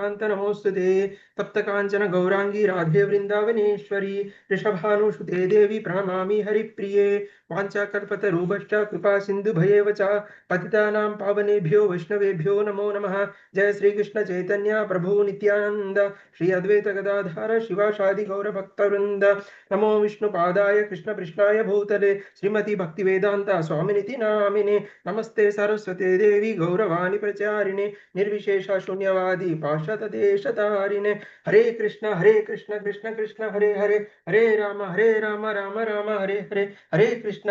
कांत नमोस्तुते तप्त कांचन गौरांगी राधे वृंदावनेश्वरी ऋषभानुसुते देवी प्रणमामि हरिप्रिये वाञ्छाकल्पतरुभश्च कृपा सिंधु भयेव च पतितानां पावनेभ्यो वैष्णवेभ्यो नमो नमः। जय श्री कृष्ण चैतन्य प्रभु नित्यानंद श्री अद्वैत गदाधर शिवासादि गौर भक्तवृंद। नमो विष्णुपादाय कृष्ण पृष्ठाय भूतले श्रीमती भक्ति वेदांत स्वामिनिति नामिने। नमस्ते सरस्वते देवी गौरवाणी प्रचारिणे निर्विशेष शून्यवादी पाश्चात देशतारिणे। हरे कृष्ण कृष्ण कृष्ण हरे हरे हरे राम राम राम हरे हरे हरे कृष्ण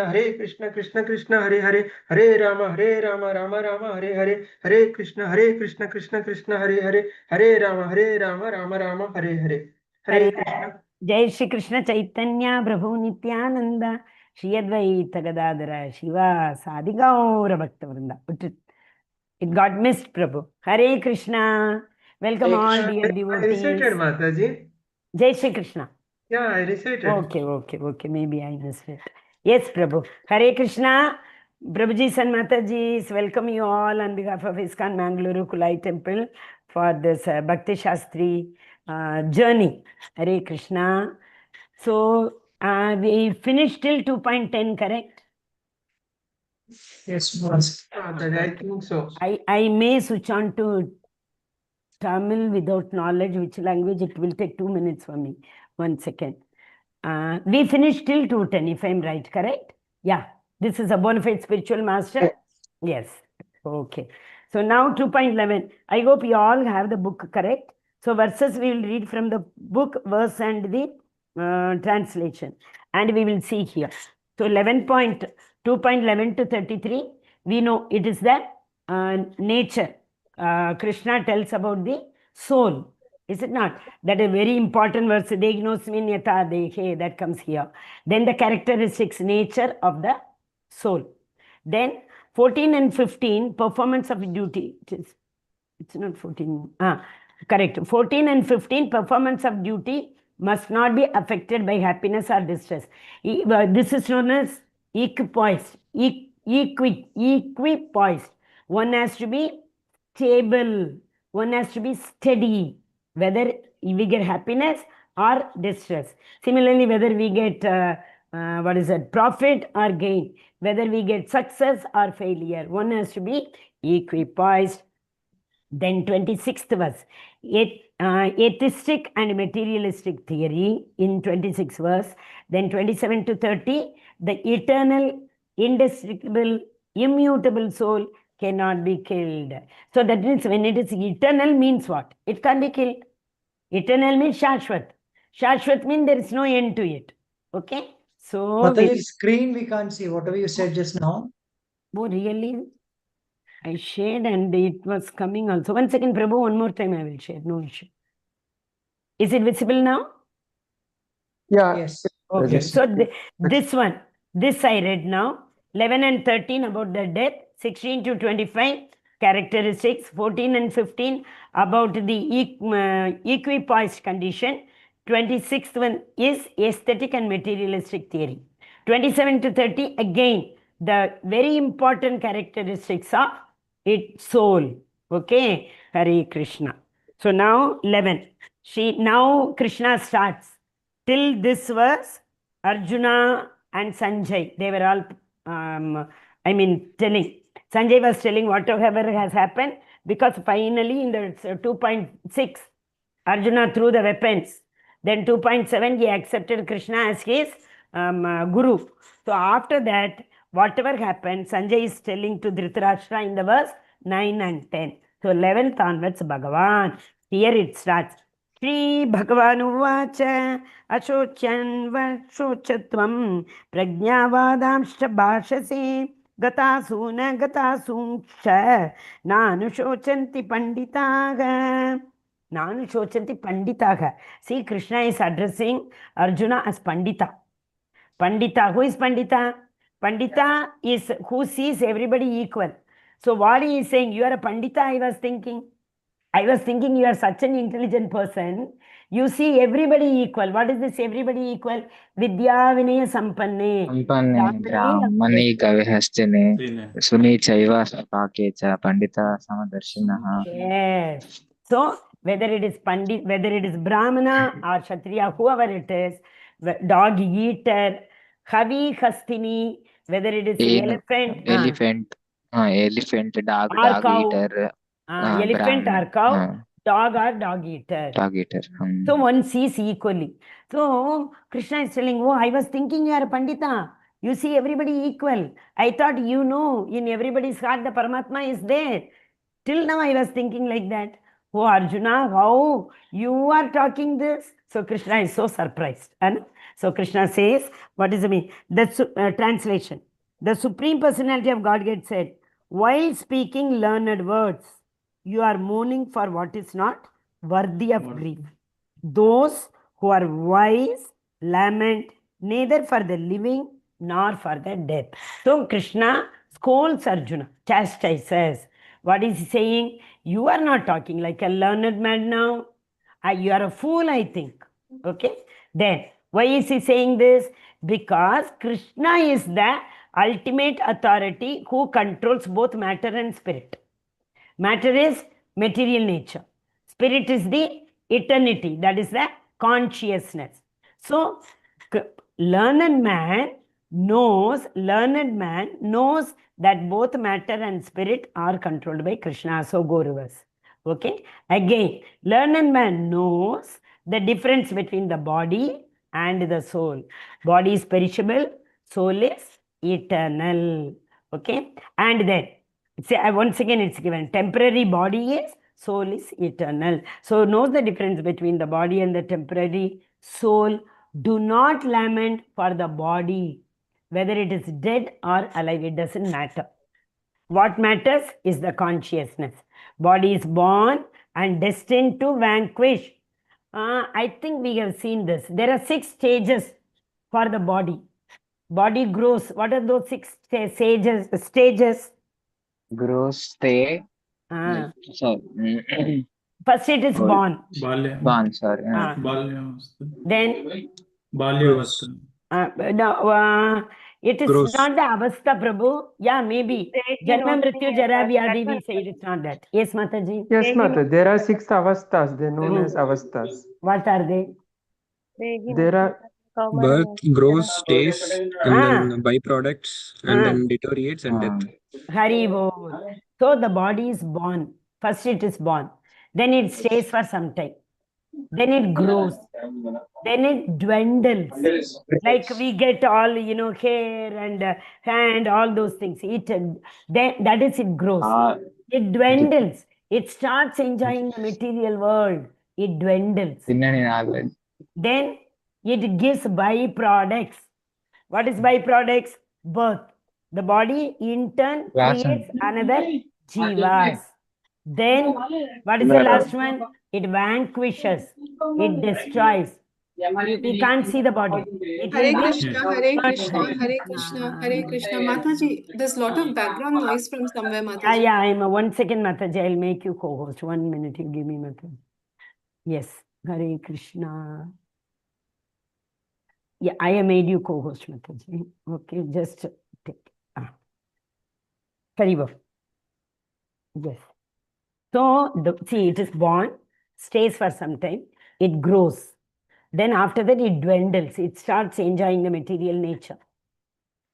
कृष्ण कृष्ण हरे हरे हरे राम राम राम हरे हरे हरे कृष्ण कृष्ण कृष्ण हरे हरे हरे राम राम राम हरे हरे हरे कृष्ण। जय श्री कृष्ण चैतन्य प्रभु नित्यानंद श्री अद्वैत गदाधर शिवा सादि गौर भक्त वृंदा. It got missed, Prabhu. Hare Krishna. Welcome all dear devotees. I recited, Mataji. Jai Shri Krishna. Yeah, I recited. Okay. Maybe I missed it. Yes, Prabhu. Hare Krishna. Prabhuji and Mataji, welcome you all on behalf of ISKCON Mangaluru Kulai Temple for this Bhakti Shastri journey. Hare Krishna. So, we finished till 2.10, correct? Yes, boss. I think so. I may switch on to Tamil without knowledge which language. It will take 2 minutes for me. 1 second. We finished till 2:10, if I'm right, correct? Yeah. This is a bona fide spiritual master? Yes. Okay. So now 2.11. I hope you all have the book correct. So verses we will read from the book, verse and the translation. And we will see here. So 2.11 to 33, we know it is the nature. Krishna tells about the soul. Is it not? That a very important verse, Degnosmin yata dehe, that comes here. Then the characteristics, nature of the soul. Then 14 and 15, performance of duty. It's not 14. Correct. 14 and 15, performance of duty must not be affected by happiness or distress. This is known as equipoised. Equipoised. One has to be stable. One has to be steady. Whether we get happiness or distress. Similarly, whether we get profit or gain. Whether we get success or failure. One has to be equipoised. Then 26th verse. Atheistic and materialistic theory in 26th verse. Then 27 to 30. The eternal, indestructible, immutable soul cannot be killed. So that means when it is eternal means what? It can't be killed. Eternal means Shashwat. Shashwat means there is no end to it. Okay? So Mataji, screen we can't see. Whatever you said just now. Oh, really? I shared and it was coming also. 1 second, Prabhu, one more time I will share. No issue. Is it visible now? Yeah. Yes. Okay. Yes. So this I read now. 11 and 13 about the death. 16 to 25 characteristics. 14 and 15 about the equipoised condition. 26th one is aesthetic and materialistic theory. 27 to 30 again the very important characteristics of its soul. Okay, Hare Krishna. So now 11. Now Krishna starts. Till this verse, Arjuna and Sanjay, they were all telling. Sanjay was telling whatever has happened, because finally in the 2.6, Arjuna threw the weapons. Then 2.7, he accepted Krishna as his guru. So after that, whatever happened, Sanjay is telling to Dhritarashtra in the verse 9 and 10. So 11th onwards, Bhagavan. Here it starts. Shri Bhagavan Uvacha Ashochan Vashochatvam Prajnavadamshcha Bhashase Gatasuna Gatasungsha Nanu Shochanti Panditaga. Nanu Shochanti Panditaga. See, Krishna is addressing Arjuna as Pandita. Pandita. Who is Pandita? Pandita is who sees everybody equal. So what he is saying, you are a Pandita, I was thinking you are such an intelligent person. You see everybody equal. What is this everybody equal? Vidya Vinaya Sampanne. Brahmani Kavihastine. Suni Chaiva Pakecha Pandita Samadarshinaha. Yes. So whether it is Pandit, whether it is Brahmana or Kshatriya, whoever it is, dog eater, Havi Hastini, whether it is elephant, elephant, dog or cow, eater, elephant or Brahmin, cow, dog or dog eater. dog eater. So one sees equally. So Krishna is telling, oh, I was thinking you are a Pandita. You see everybody equal. I thought you know in everybody's heart the Paramatma is there. Till now I was thinking like that. Oh Arjuna, how you are talking this? So Krishna is so surprised. And so Krishna says, what does it mean? The translation. The Supreme Personality of Godhead said, while speaking learned words, you are mourning for what is not worthy of grief. Those who are wise lament neither for the living nor for the dead. So Krishna scolds Arjuna, chastises. What is he saying? You are not talking like a learned man now. You are a fool, I think. Okay. Then why is he saying this? Because Krishna is the ultimate authority who controls both matter and spirit. Matter is material nature. Spirit is the eternity, that is the consciousness. So, learned man knows that both matter and spirit are controlled by Krishna. So, go reverse. Okay. Again, learned man knows the difference between the body and the soul. Body is perishable, soul is eternal. Okay. And then, once again it's given, temporary body is, soul is eternal. So knows the difference between the body and the temporary soul. Do not lament for the body, whether it is dead or alive, it doesn't matter. What matters is the consciousness. Body is born and destined to vanquish. I think we have seen this. There are 6 stages for the body. Body grows. What are those 6 stages? Grows, stay. First it is born. Born, sorry. Then Balyavastha. no, it is Gross. not the avastha, Prabhu. Yeah, maybe. Janma Mrityu Jara Vyadhi, we say it's not that. Yes, Mataji. Yes, Mata. There are 6 avasthas. They're known as avasthas. What are they? There are birth, grows, stays, and then byproducts, and then deteriorates and death. Hari Bol. So the body is born. First it is born. Then it stays for some time. Then it grows. Then it dwindles. Like we get all, hair and hand, all those things. Then that is, it grows. It dwindles. It starts enjoying the material world. It dwindles. Then it gives byproducts. What is byproducts? Birth. The body in turn creates another jivas. Then what is the last one? It vanquishes. It destroys. We can't see the body. Hare Krishna, Hare Krishna, Hare Krishna, Hare Krishna. Mataji, there's a lot of background noise from somewhere, Mataji. Yeah, I'm 1 second, Mataji. I'll make you co-host. 1 minute, you give me, Mataji. Yes, Hare Krishna. Yeah, I have made you co-host, Mataji. Okay, just take. Karibo. Yes. So, see, it is born, stays for some time, it grows. Then after that, it dwindles. It starts enjoying the material nature.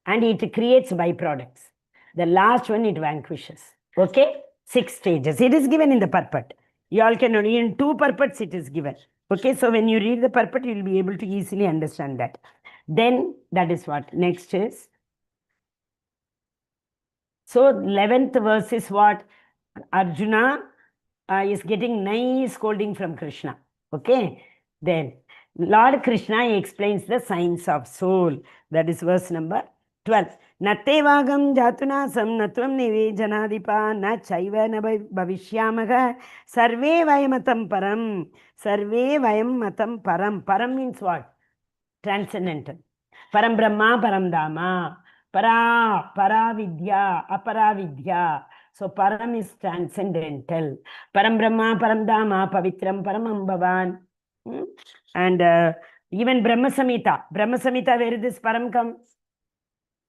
And it creates byproducts. The last one, it vanquishes. Okay? 6 stages. It is given in the purport. You all can only, in 2 purports, it is given. Okay? So when you read the purport, you will be able to easily understand that. Then, that is what? Next is. So 11th verse is what? Arjuna is getting nice scolding from Krishna. Okay? Then, Lord Krishna explains the signs of soul. That is verse number 12. Nattevagam jatunasam natvam nive janadipa na chaiva na bhavishyamaga sarve vayamatam param. Sarve vayamatam param. Param means what? Transcendental. Param Brahma, Param Dhamma. Para vidya, apara vidya. So param is transcendental. Param Brahma, Param Dhamma, Pavitram, Paramam Bhavan. And even Brahma Samhita. Brahma Samhita, where this param comes?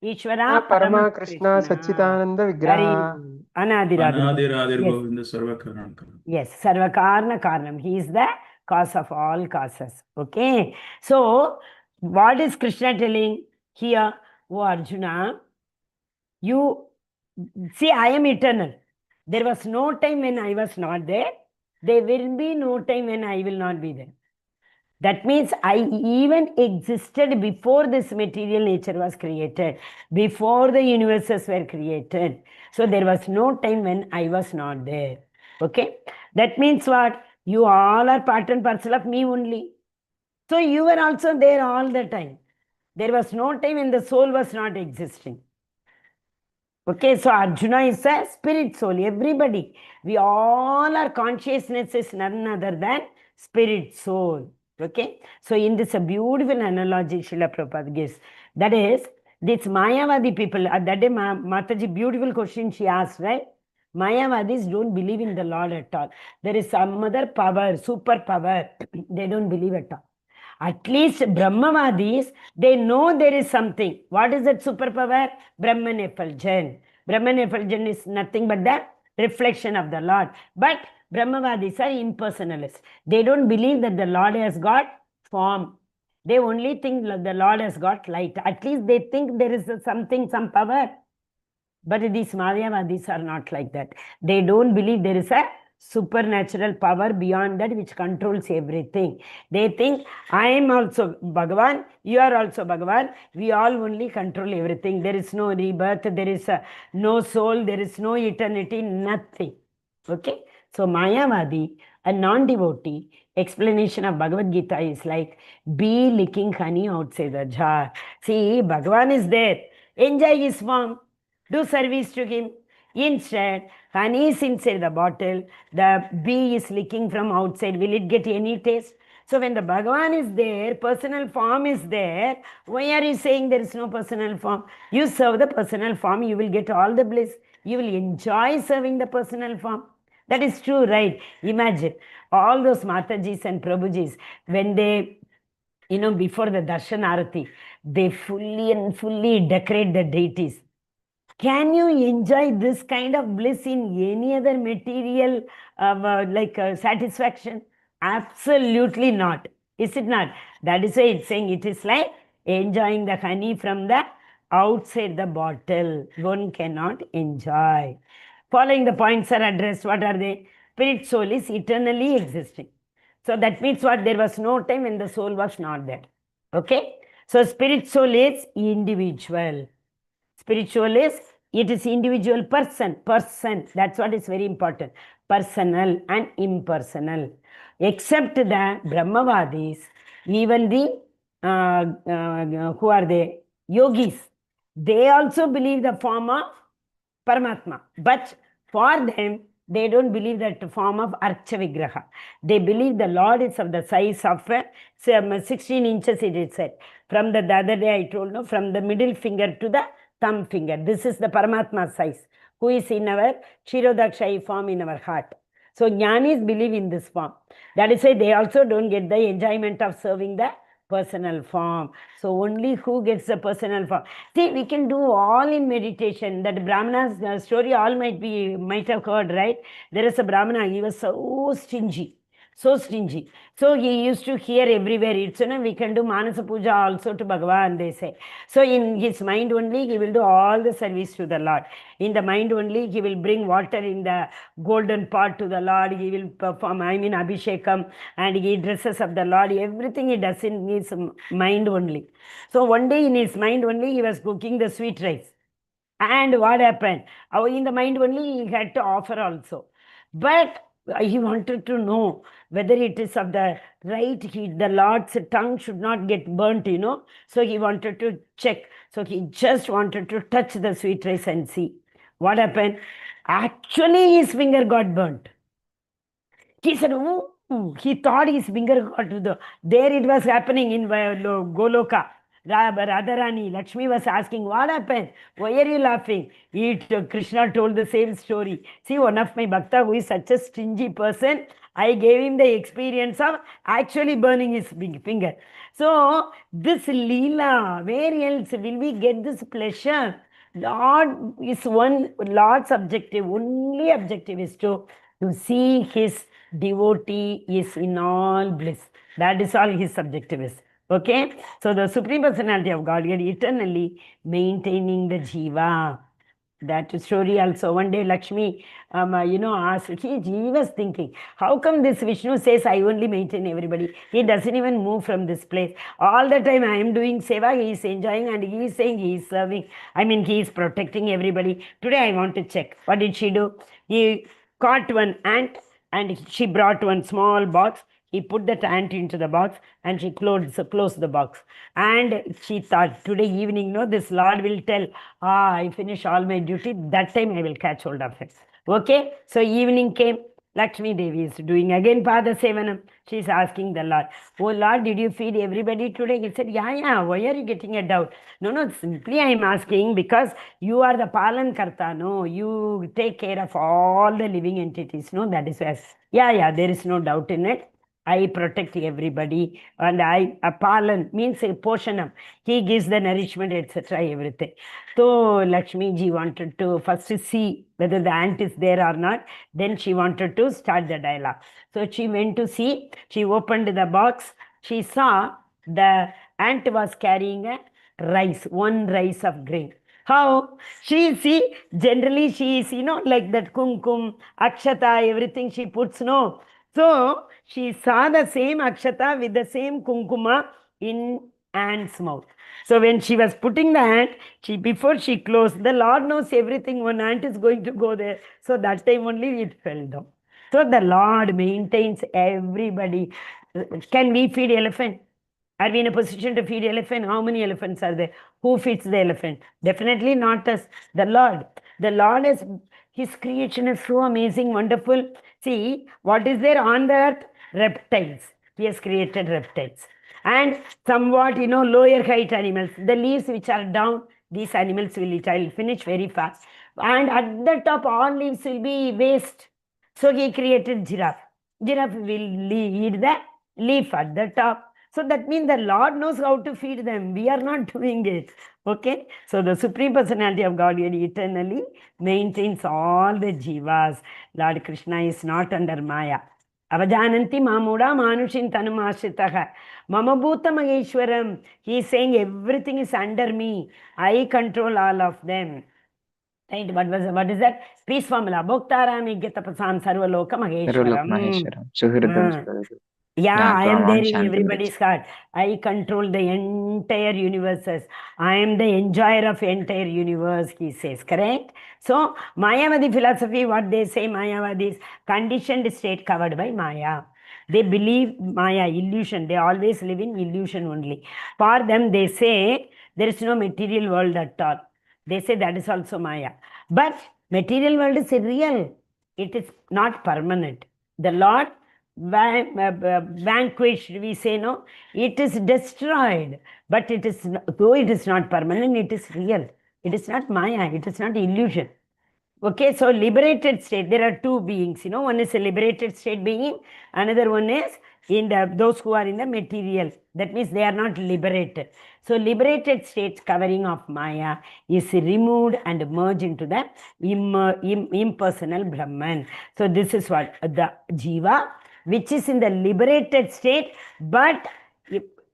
Ishvara Parama Krishna Sachidananda Vigraha. Anadiradir Yes. Govinda Sarvakaran. Yes, Sarvakarna Karnam. He is the cause of all causes. Okay. So, what is Krishna telling here? Oh Arjuna, you see, I am eternal. There was no time when I was not there. There will be no time when I will not be there. That means I even existed before this material nature was created, before the universes were created. So there was no time when I was not there. Okay? That means what? You all are part and parcel of me only. So you were also there all the time. There was no time when the soul was not existing. Okay, so Arjuna is a spirit soul. Everybody, we all are consciousness is none other than spirit soul. Okay, so in this a beautiful analogy Srila Prabhupada gives. That is, this Mayavadi people, that day Mataji, beautiful question she asked, right? Mayavadis don't believe in the Lord at all. There is some other power, super power. They don't believe at all. At least Brahmavadis, they know there is something. What is that superpower? Brahman effulgence. Brahman effulgence is nothing but the reflection of the Lord. But Brahmavadis are impersonalists. They don't believe that the Lord has got form. They only think that the Lord has got light. At least they think there is something, some power. But these Mayavadis are not like that. They don't believe there is a supernatural power beyond that which controls everything. They think, I am also Bhagavan, you are also Bhagavan, we all only control everything. There is no rebirth, there is no soul, there is no eternity, nothing. Okay? So Mayavadi, a non-devotee, explanation of Bhagavad Gita is like bee licking honey outside the jar. See, Bhagavan is there. Enjoy his form. Do service to him. Instead, honey is inside the bottle. The bee is licking from outside. Will it get any taste? So when the Bhagavan is there, personal form is there, why are you saying there is no personal form? You serve the personal form, you will get all the bliss. You will enjoy serving the personal form. That is true, right? Imagine all those Matajis and Prabhujis, when they, before the Darshan Arati, they fully decorate the deities. Can you enjoy this kind of bliss in any other material satisfaction? Absolutely not. Is it not? That is why it's saying it is like enjoying the honey from the outside the bottle. One cannot enjoy. Following the points are addressed. What are they? Spirit soul is eternally existing. So that means what? There was no time when the soul was not there. Okay? So spirit soul is individual. Spiritual is, it is individual person. That's what is very important. Personal and impersonal. Except the Brahmavadis, even the, who are they? Yogis. They also believe the form of Paramatma. But for them, they don't believe that form of Archa Vigraha. They believe the Lord is of the size of 16 inches, it is said. From the other day I told you, from the middle finger to the thumb finger. This is the Paramatma size, who is in our Kshirodakshayi form in our heart. So Jnanis believe in this form. That is why they also don't get the enjoyment of serving the personal form. So only who gets the personal form. See, we can do all in meditation. That Brahmana's story all might have heard, right? There is a Brahmana, he was so stingy. So stingy. So he used to hear everywhere. It's, we can do Manasa Puja also to Bhagavan, they say. So in his mind only, he will do all the service to the Lord. In the mind only, he will bring water in the golden pot to the Lord. He will perform, Abhishekam, and he dresses of the Lord. Everything he does in his mind only. So one day in his mind only, he was cooking the sweet rice. And what happened? In the mind only, he had to offer also. But he wanted to know whether it is of the right heat. The Lord's tongue should not get burnt, So he wanted to check. So he just wanted to touch the sweet rice and see. What happened? Actually, his finger got burnt. He said, oh, he thought his finger got to the... There it was happening in Goloka. Radharani, Lakshmi was asking, what happened? Why are you laughing? Krishna told the same story. See, one of my bhakta who is such a stingy person, I gave him the experience of actually burning his finger. So this Leela, where else will we get this pleasure? Lord is one, Lord's objective, only objective is to see his devotee is in all bliss. That is all his objective is. Okay? So the Supreme Personality of Godhead eternally maintaining the Jiva. That story also, one day Lakshmi, asked, he was thinking, how come this Vishnu says, I only maintain everybody? He doesn't even move from this place. All the time I am doing seva, he is enjoying, and he is saying he is serving. I mean, he is protecting everybody. Today I want to check. What did she do? He caught one ant and she brought one small box. He put that ant into the box and she closed the box. And she thought, today evening, this Lord will tell, I finish all my duty. That time I will catch hold of it. Okay? So evening came. Lakshmi Devi is doing again Pada Sevanam. She is asking the Lord, oh Lord, did you feed everybody today? He said, yeah. Why are you getting a doubt? No, simply I am asking because you are the Palan Karta. No, you take care of all the living entities. No, that is why. Yeah, there is no doubt in it. I protect everybody, and Palan means a Poshanam. He gives the nourishment, etc. everything. So Lakshmi ji wanted to first see whether the ant is there or not. Then she wanted to start the dialogue. So she went to see. She opened the box. She saw the ant was carrying a rice, one rice of grain. How? Generally she is, like that kumkum, akshata, everything she puts, no. So she saw the same akshata with the same kumkuma in ant's mouth. So when she was putting the ant, before she closed, the Lord knows everything. One ant is going to go there. So that time only it fell down. So the Lord maintains everybody. Can we feed elephant? Are we in a position to feed elephant? How many elephants are there? Who feeds the elephant? Definitely not us. The Lord. The Lord is, his creation is so amazing, wonderful. See, what is there on the earth? Reptiles. He has created reptiles. And somewhat, lower height animals. The leaves which are down, these animals will eat. I will finish very fast. And at the top, all leaves will be waste. So he created giraffe. Giraffe will eat the leaf at the top. So that means the Lord knows how to feed them. We are not doing it. Okay? So the Supreme Personality of Godhead eternally maintains all the jivas. Lord Krishna is not under Maya. Avajananti mamuda manushin tanumashitaha. Mamabhuta Maheshwaram. He is saying everything is under me. I control all of them. Right? What is that? Peace formula. Bhoktarami Gitapasam Sarvaloka Maheshwaram. Yeah, I am there in everybody's heart. I control the entire universes. I am the enjoyer of entire universe, he says. Correct? So, Mayavadi philosophy, what they say, Mayavadi is conditioned state covered by Maya. They believe Maya, illusion. They always live in illusion only. For them, they say there is no material world at all. They say that is also Maya. But material world is real. It is not permanent. The Lord vanquished, we say, no, it is destroyed, but it is, though it is not permanent, it is real. It is not Maya, it is not illusion. Okay, so liberated state, there are two beings, one is a liberated state being, another one is in those who are in the material. That means they are not liberated. So liberated states covering of Maya is removed and merged into the impersonal Brahman. So this is what the Jiva, which is in the liberated state, but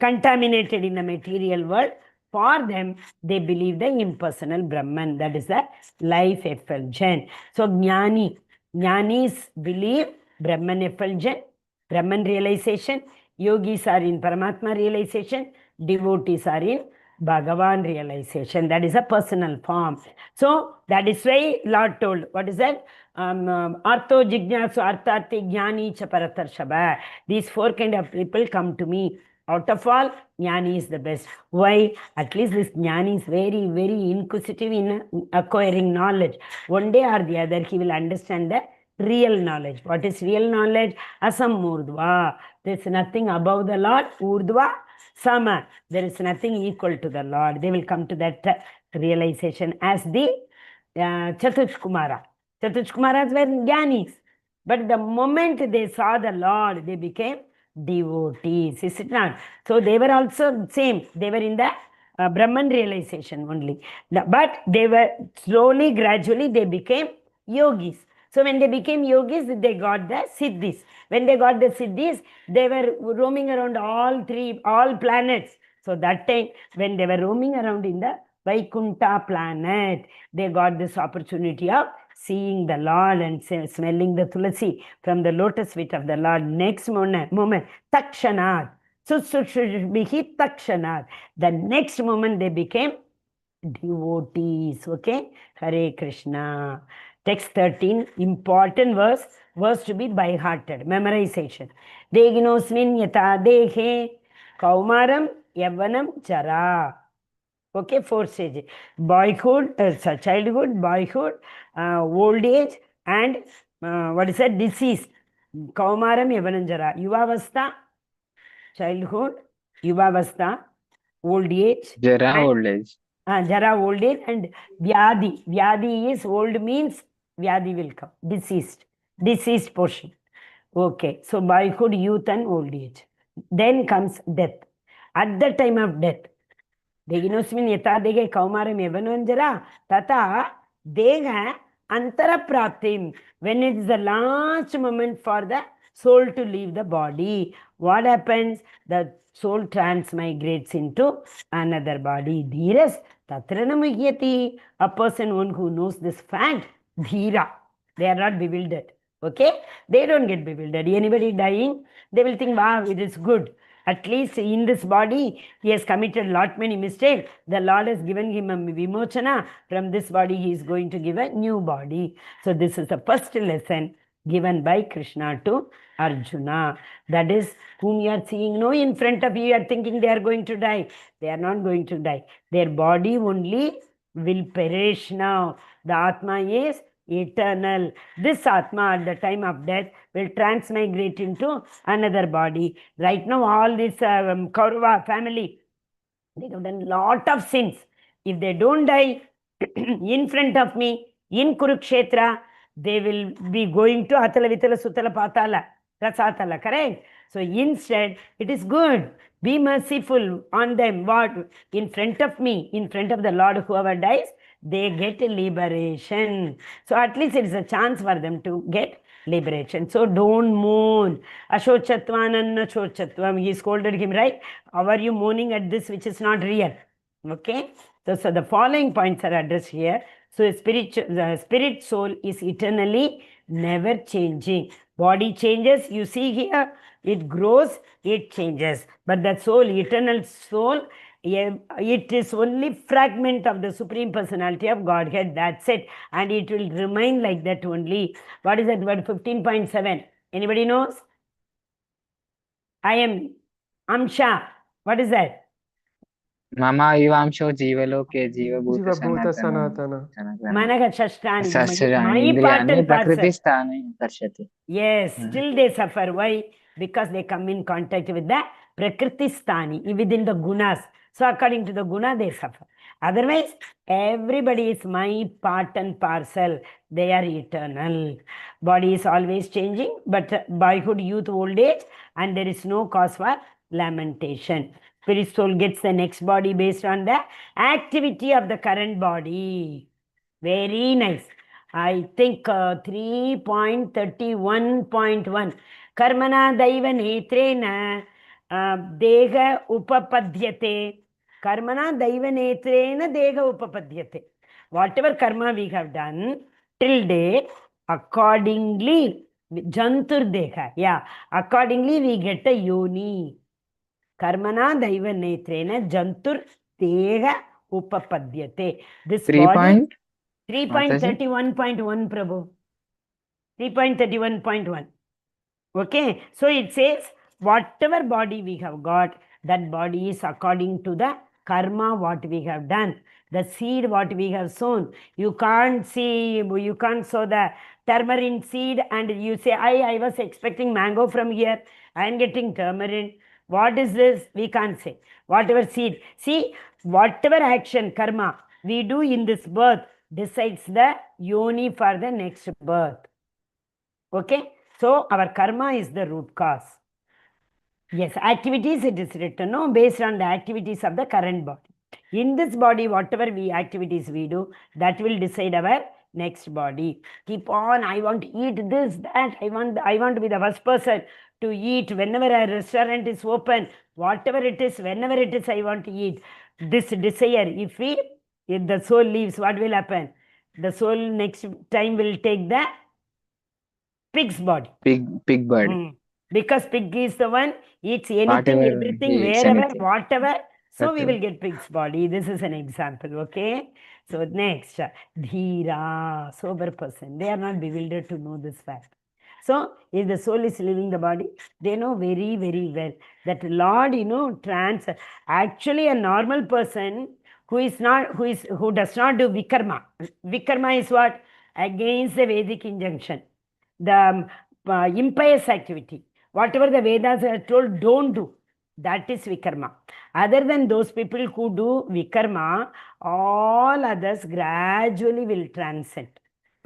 contaminated in the material world. For them, they believe the impersonal Brahman, that is the life effulgent. So Jnanis believe Brahman effulgent, Brahman realization. Yogis are in Paramatma realization. Devotees are in Bhagavan realization. That is a personal form. So that is why Lord told, what is that? Artho Jignasu Arthati Jnani Chaparatarshaba. These four kind of people come to me. Out of all, Jnani is the best. Why? At least this Jnani is very, very inquisitive in acquiring knowledge. One day or the other, he will understand the real knowledge. What is real knowledge? Asam Urdhva. There is nothing above the Lord. Urdhva Sama. There is nothing equal to the Lord. They will come to that realization as the Chatush Kumara. Chatush Kumaras were Jnanis. But the moment they saw the Lord, they became devotees, is it not? So they were also same. They were in the Brahman realization only. But they were slowly, gradually, they became yogis. So when they became yogis, they got the siddhis. When they got the siddhis, they were roaming around all planets. So that time, when they were roaming around in the Vaikuntha planet, they got this opportunity of seeing the Lord and smelling the tulasi from the lotus feet of the Lord. Next moment takshanat. Sushushbihi takshanat. The next moment they became devotees. Okay? Hare Krishna. Text 13, important verse to be by-hearted, memorization. Deginosmin yata dehe kaumaram yavanam jara. Okay, 4 stages. Boyhood, childhood, boyhood, old age, and what is that? Disease. Kaumaram yavananjara. Yuvavastha, childhood, yuvavastha, old age. Jara, and, old age. Jara, old age, and vyadi. Vyadi is old means vyadi will come. Deceased portion. Okay, so boyhood, youth, and old age. Then comes death. At the time of death, Deginosmin yata dege kaumaram yavananjara tata dega antara praptim. When it's the last moment for the soul to leave the body, what happens? The soul transmigrates into another body. Dhiras tatrana muhyati. A person one who knows this fact, dhira. They are not bewildered. Okay? They don't get bewildered. Anybody dying, they will think, wow, it is good. At least in this body, he has committed lot many mistakes. The Lord has given him a vimochana. From this body, he is going to give a new body. So this is the first lesson given by Krishna to Arjuna. That is, whom you are seeing no in front of you, you are thinking they are going to die. They are not going to die. Their body only will perish now. The Atma is eternal. This Atma at the time of death will transmigrate into another body. Right now, all this Kaurava family, they have done lot of sins. If they don't die in front of me, in Kurukshetra, they will be going to Atala Vitala Sutala Patala, Rasatala, correct? So instead, it is good. Be merciful on them. What? In front of me, in front of the Lord, whoever dies, they get liberation. So at least it is a chance for them to get liberation. So don't mourn. Ashochatvananna chochatvam. He scolded him, right? How are you mourning at this which is not real? Okay. So the following points are addressed here. So the spirit soul is eternally never changing. Body changes. You see here, it grows, it changes. But that soul, eternal soul, it is only fragment of the Supreme Personality of Godhead. That's it. And it will remain like that only. What is that word? 15.7. Anybody knows? I am Amsha. What is that? Mama Ivamsho Jivaloke Jivabhuta Jivabhuta Sanatana. Sanatana. Managa Shashtani. Shastirani My part Indriyani and parcel. Prakritistani Karshati. Yes, still they suffer. Why? Because they come in contact with the Prakritistani, within the gunas. So according to the guna, they suffer. Otherwise, everybody is my part and parcel. They are eternal. Body is always changing, but boyhood, youth, old age, and there is no cause for lamentation. Spirit soul gets the next body based on the activity of the current body. Very nice. I think 3.31.1. Karmana daiva netrena dega upapadyate. Karmana daiva netrena dega upapadyate. Whatever karma we have done till date, accordingly, jantur deha. Yeah, accordingly we get a yoni. Karmana daiva netrena jantur dega upapadyate. This 3 body. point? 3.31.1, Prabhu. 3.31.1. Okay. So it says, whatever body we have got, that body is according to the karma what we have done. The seed what we have sown. You can't sow the tamarind seed and you say, I was expecting mango from here. I am getting tamarind. What is this? We can't say. Whatever seed. See, whatever action, karma, we do in this birth, decides the yoni for the next birth. Okay? So our karma is the root cause. Yes, activities it is written, no, based on the activities of the current body. In this body, whatever activities we do, that will decide our next body. Keep on, I want to eat this, that, I want to be the first person to eat whenever a restaurant is open, whatever it is, whenever it is, I want to eat. This desire, if the soul leaves, what will happen? The soul next time will take the pig's body. Pig body. Because pig is the one eats anything, Whatever everything, he eats, wherever, anything. whatever. So we Whatever. will get pig's body. This is an example, okay? So next, dhira, sober person. They are not bewildered to know this fact. So if the soul is leaving the body, they know very, very well that Lord, actually a normal person who does not do vikarma. Vikarma is what? Against the Vedic injunction. The impious activity. Whatever the Vedas are told, don't do. That is vikarma. Other than those people who do vikarma, all others gradually will transcend.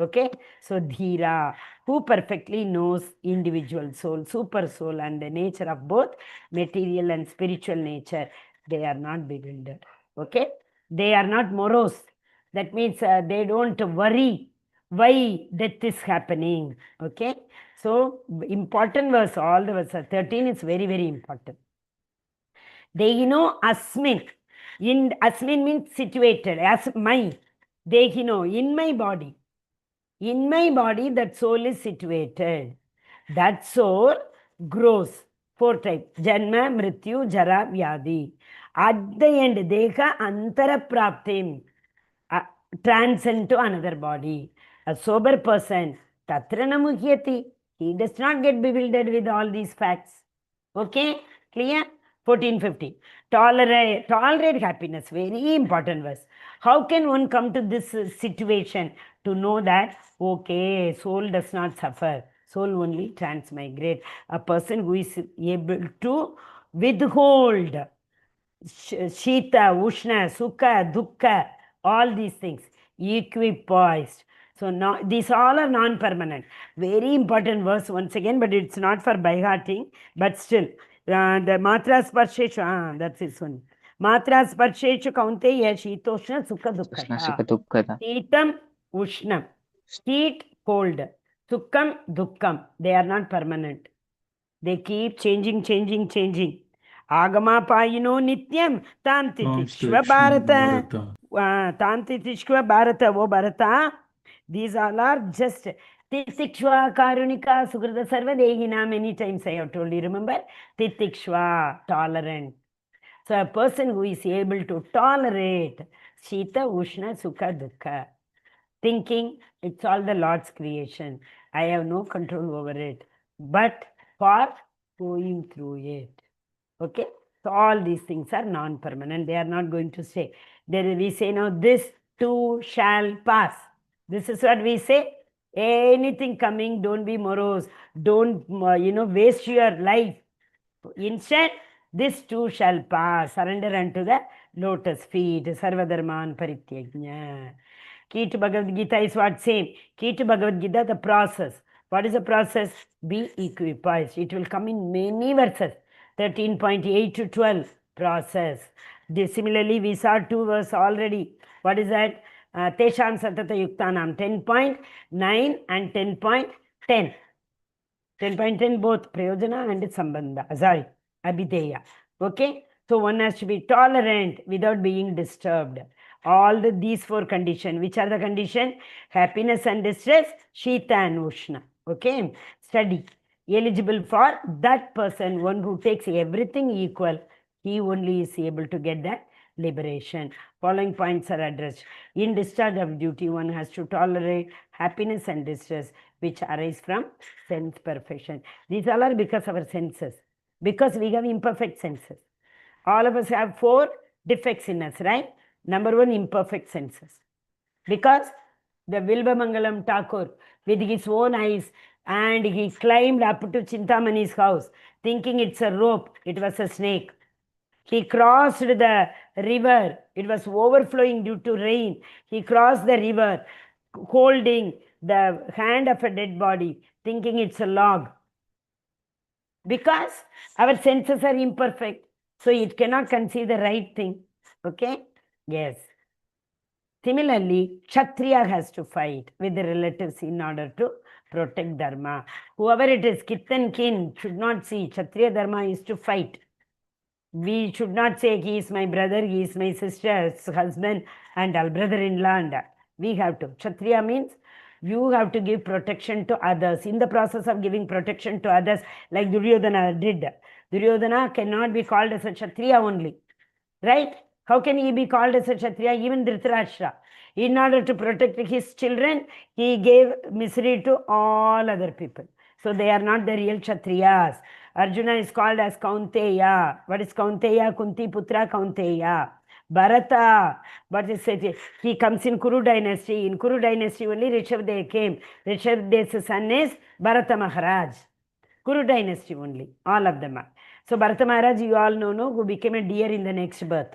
Okay? So dhira, who perfectly knows individual soul, super soul, and the nature of both material and spiritual nature, they are not bewildered. Okay? They are not morose. That means they don't worry why death is happening. Okay? So important verse, all the verses, 13 is very, very important. Dehino asmin. In asmin means situated. As my. Dehino, in my body. In my body, that soul is situated. That soul grows. 4 types. Janma, Mrityu, Jara, Vyadi. At the end, Deha Antara Praptim. Transcend to another body. A sober person, Tatra Namuhyati. He does not get bewildered with all these facts. Okay? Clear? 14:50. Tolerate happiness. Very important verse. How can one come to this situation to know that, okay, soul does not suffer. Soul only transmigrate. A person who is able to withhold Shita, Ushna, Sukha, Dukkha, all these things, equipoised. So now these all are non-permanent. Very important verse once again, but it's not for by-hearting, but still. The matra sparsheshu, that's this one. Matra sparsheshu kaunteya shitoshna sukha Krishna dukkha. Sukha Dukkha. Shitam, Ushnam. Heat, cold. Sukham, Dukkam. They are not permanent. They keep changing. Agamapayino nityam tam titishva bharata. Tam titishva bharata. Oh bharata. These all are just titikshva karunika sukrita sarvadehina. Many times I have told you, remember? Titikshva, tolerant. So a person who is able to tolerate Shita, Ushna, Sukha, Dukkha, thinking it's all the Lord's creation. I have no control over it. But for going through it. Okay? So all these things are non-permanent. They are not going to stay. There we say now, this too shall pass. This is what we say. Anything coming, don't be morose. Don't, waste your life. Instead, this too shall pass. Surrender unto the lotus feet. Sarvadharman parityajna. Key to Bhagavad Gita is what? Same. Key to Bhagavad Gita, the process. What is the process? Be equipoised. It will come in many verses. 13.8 to 12. Process. Similarly, we saw 2 verses already. What is that? Tesham Satata Yuktanam. 10.9 and 10.10. 10.10 both Prayojana and Sambandha. Sorry, Abhideya. Okay? So one has to be tolerant without being disturbed. All these 4 conditions. Which are the conditions? Happiness and distress, Shita and Ushna. Okay? Study. Eligible for that person, one who takes everything equal, he only is able to get that liberation. Following points are addressed. In discharge of duty, one has to tolerate happiness and distress which arise from sense perfection. These all are because of our senses. Because we have imperfect senses. All of us have 4 defects in us, right? Number 1, imperfect senses. Because the Vilvamangalam Thakur, with his own eyes, and he climbed up to Chintamani's house, thinking it's a rope, it was a snake. He crossed the river, it was overflowing due to rain. He crossed the river, holding the hand of a dead body, thinking it's a log. Because our senses are imperfect, so it cannot conceive the right thing. Okay? Yes. Similarly, Kshatriya has to fight with the relatives in order to protect Dharma. Whoever it is, kith and kin, should not see. Kshatriya Dharma is to fight. We should not say he is my brother, he is my sister's husband and our brother-in-law. And we have to. Kshatriya means you have to give protection to others. In the process of giving protection to others, like Duryodhana did, Duryodhana cannot be called as a Kshatriya only. Right? How can he be called as a Kshatriya? Even Dhritarashtra. In order to protect his children, he gave misery to all other people. So they are not the real Kshatriyas. Arjuna is called as Kaunteya. What is Kaunteya? Kunti Putra Kaunteya. Bharata, what is it? He comes in Kuru dynasty. In Kuru dynasty only Rishabdev came. Rishabdev's son is Bharata Maharaj. Kuru dynasty only. All of them are. So Bharata Maharaj, you all know, no, who became a deer in the next birth.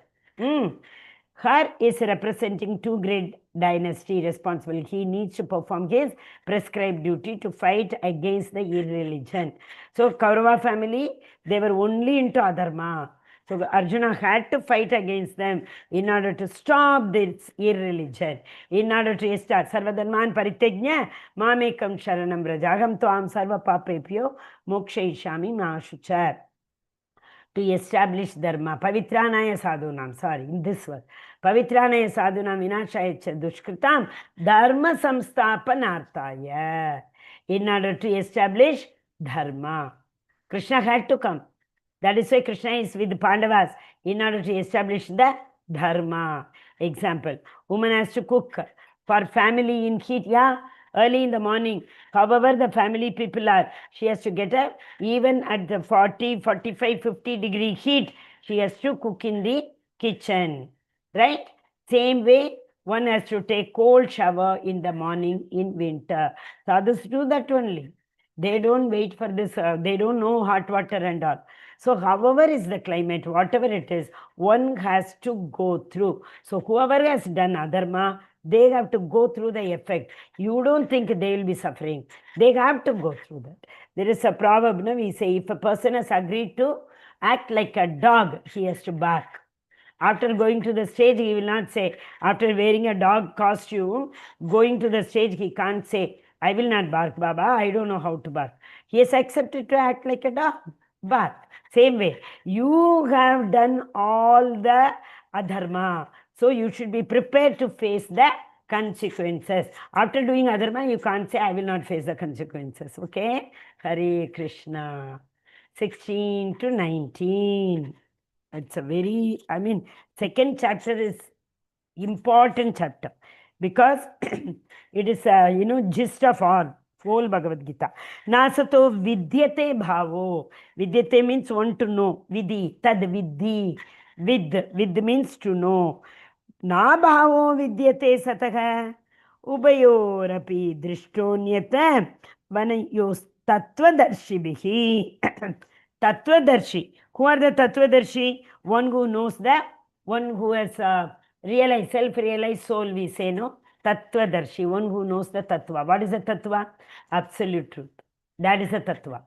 Her is representing two great dynasty responsible. He needs to perform his prescribed duty to fight against the irreligion. So Kaurava family, they were only into adharma. So Arjuna had to fight against them in order to stop this irreligion, in order to start Sarvadharman Paritejna Mamekam Sharanam Brajagam Toam Sarva Papepyo Mokshayishami Mashuchar. To establish Dharma, Pavitranaya Sadhunam, sorry, in this word. Pavitranaya Sadhunam Vinashaya Dushkritam Dharma Samstapanarthaya. In order to establish Dharma. Krishna had to come. That is why Krishna is with Pandavas in order to establish the Dharma. Example, woman has to cook for family in heat, early in the morning. However the family people are, she has to get up even at the 40, 45, 50 degree heat. She has to cook in the kitchen. Right? Same way, one has to take cold shower in the morning in winter. Sadhus do that only. They don't wait for this, they don't know hot water and all. So however is the climate, whatever it is, one has to go through. So whoever has done adharma, they have to go through the effect. You don't think they will be suffering. They have to go through that. There is a proverb, no? We say, if a person has agreed to act like a dog, he has to bark. After going to the stage, he will not say, after wearing a dog costume, going to the stage, he can't say, I will not bark, Baba, I don't know how to bark. He has accepted to act like a dog. Bark. Same way, you have done all the adharma. So you should be prepared to face the consequences. After doing adharma, you can't say, I will not face the consequences. Okay? Hare Krishna. 16 to 19. It's a very, second chapter is important chapter because it is, gist of all. Whole Bhagavad Gita. Nasato vidyate bhavo. Vidyate means want to know. Vidhi, tad vidhi. Vid means to know. Na bhavo vidyate sataka. Ubayorapi drishtonyata. Vanayos tattvadarshibhihi. Tattvadarshi. Who are the tattvadarshi? One who knows that. One who has realized, self-realized soul, we say, no? Tattvadarshi, one who knows the tattva. What is the tattva? Absolute truth. That is the tattva.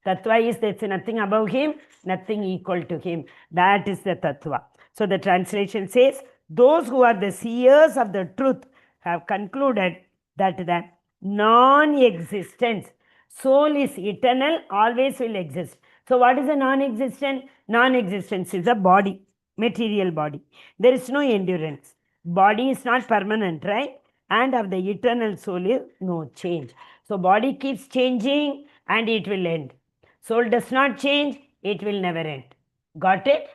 Tattva is there's nothing above him, nothing equal to him. That is the tattva. So the translation says, those who are the seers of the truth have concluded that the non-existence, soul is eternal, always will exist. So what is a non-existent? Non-existence is a body, material body. There is no endurance. Body is not permanent, right? And of the eternal soul is no change. So body keeps changing and it will end. Soul does not change, it will never end. Got it?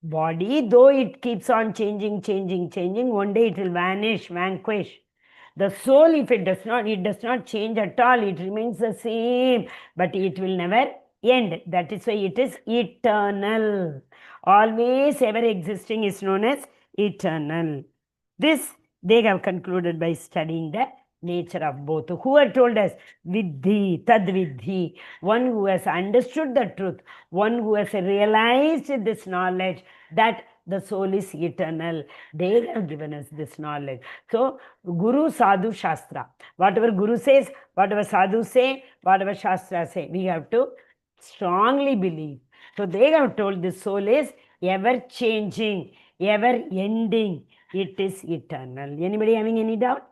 Body, though it keeps on changing, one day it will vanish, vanquish. The soul, if it does not change at all, it remains the same, but it will never end. That is why it is eternal. Always ever existing is known as eternal. This they have concluded by studying the nature of both. Who had told us? Vidhi, tad vidhi. One who has understood the truth, one who has realized this knowledge that the soul is eternal. They have given us this knowledge. So, Guru, Sadhu, Shastra. Whatever Guru says, whatever Sadhu say, whatever Shastra say, we have to strongly believe. So, they have told this soul is ever changing, ever ending. It is eternal. Anybody having any doubt?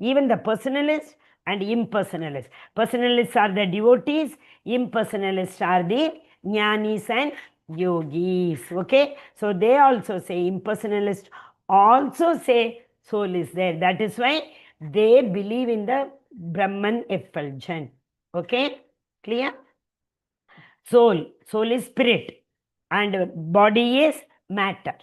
Even the personalists and impersonalists. Personalists are the devotees, impersonalists are the jnanis and yogis. Okay, so they also say, impersonalists also say soul is there. That is why they believe in the Brahman effulgence. Okay, clear? Soul is spirit, and body is matter.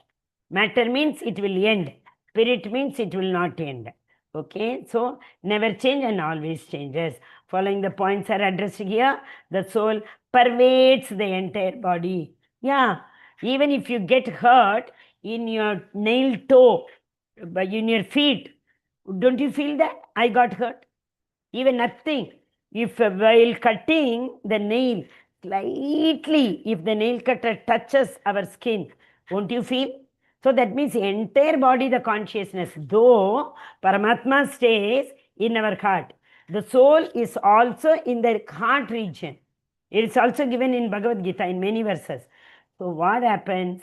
Matter means it will end. Spirit means it will not end. Okay, so never change and always changes. Following the points are addressed here. The soul pervades the entire body. Yeah, even if you get hurt in your nail toe, in your feet, don't you feel that? I got hurt. Even nothing. If while cutting the nail, slightly, if the nail cutter touches our skin, won't you feel? So that means the entire body, the consciousness, though Paramatma stays in our heart, the soul is also in the heart region. It is also given in Bhagavad Gita in many verses. So what happens?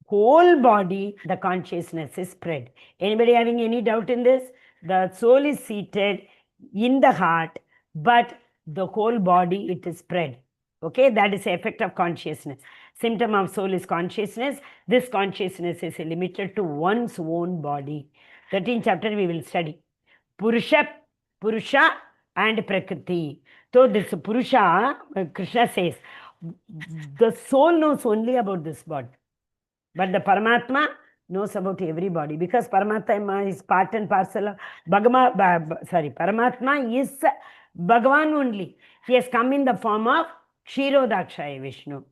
Whole body, the consciousness is spread. Anybody having any doubt in this? The soul is seated in the heart, but the whole body, it is spread. Okay, that is the effect of consciousness. Symptom of soul is consciousness. This consciousness is limited to one's own body. 13th chapter we will study. Purusha and Prakriti. So this Purusha, Krishna says, the soul knows only about this body. But the Paramatma knows about everybody, because Paramatma is part and parcel of Paramatma is Bhagavan only. He has come in the form of Kshirodakshaya Vishnu.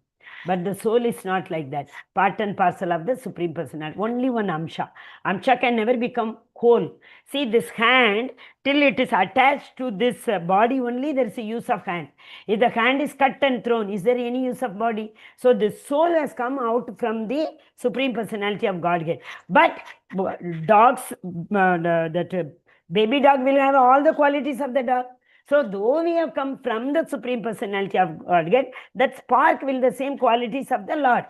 But the soul is not like that. Part and parcel of the Supreme Personality. Only one Amsha. Amsha can never become whole. See, this hand, till it is attached to this body only, there is a use of hand. If the hand is cut and thrown, is there any use of body? So the soul has come out from the Supreme Personality of Godhead. But dogs, that baby dog will have all the qualities of the dog. So though we have come from the Supreme Personality of Godhead, that spark will the same qualities of the Lord.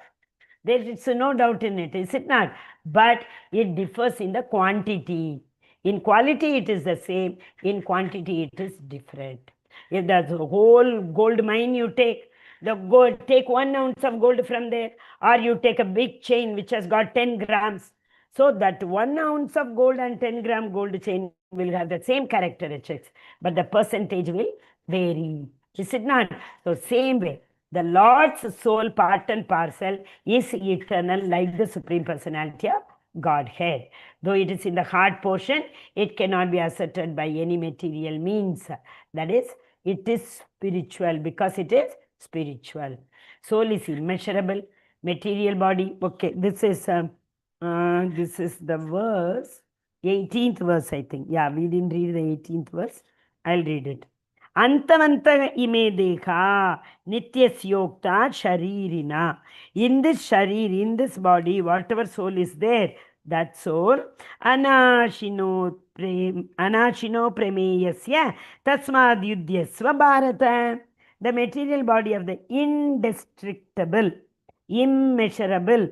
There is no doubt in it, is it not? But it differs in the quantity. In quality it is the same, in quantity it is different. If the whole gold mine you take 1 ounce of gold from there, or you take a big chain which has got 10 grams. So that 1 ounce of gold and 10-gram gold chain will have the same characteristics, but the percentage will vary. Is it not? So same way, the Lord's soul, part and parcel, is eternal like the Supreme Personality of Godhead. Though it is in the heart portion, it cannot be ascertained by any material means. That is, it is spiritual because it is spiritual. Soul is immeasurable, material body. Okay, this is the verse, 18th verse, I think. Yeah, we didn't read the 18th verse. I'll read it. Antavanta ime dekha nityasyokta sharirina. In this sharir, in this body, whatever soul is there, that soul, anashino premeyasya tasmad yudyasva bharata. The material body of the indestructible, immeasurable,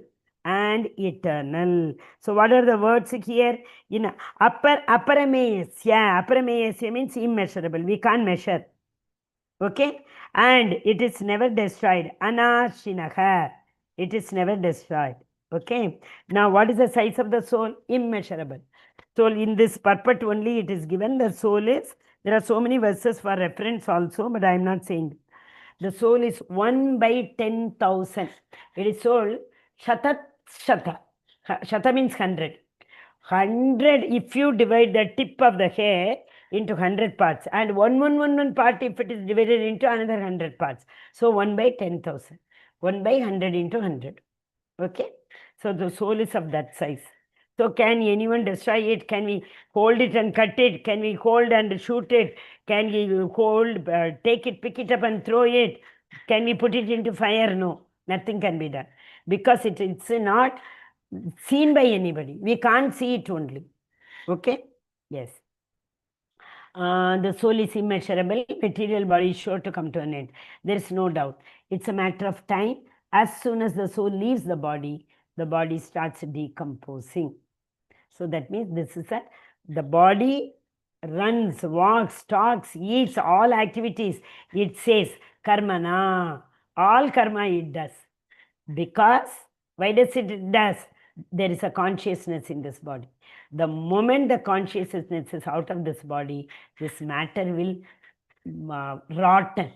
and eternal. So what are the words here? In aparameyasya. Aparameyasya means immeasurable. We can't measure. Okay? And it is never destroyed. Anashinaha. It is never destroyed. Okay? Now what is the size of the soul? Immeasurable. So in this purport only it is given. The soul is, there are so many verses for reference also, but I am not saying. The soul is 1 by 10,000. It is soul Shata. Shata means 100. 100, if you divide the tip of the hair into 100 parts, and one part if it is divided into another 100 parts. So 1 by 10,000. 1 by 100 into 100. Okay? So the soul is of that size. So can anyone destroy it? Can we hold it and cut it? Can we hold and shoot it? Can we hold, take it, pick it up and throw it? Can we put it into fire? No, nothing can be done because it's not seen by anybody. We can't see it only. Okay? Yes. The soul is immeasurable, material body is sure to come to an end. There is no doubt. It's a matter of time. As soon as the soul leaves the body starts decomposing. So that means this is the body runs, walks, talks, eats, all activities. It says karmana, all karma it does. Because, why does it does? There is a consciousness in this body. The moment the consciousness is out of this body, this matter will rotten.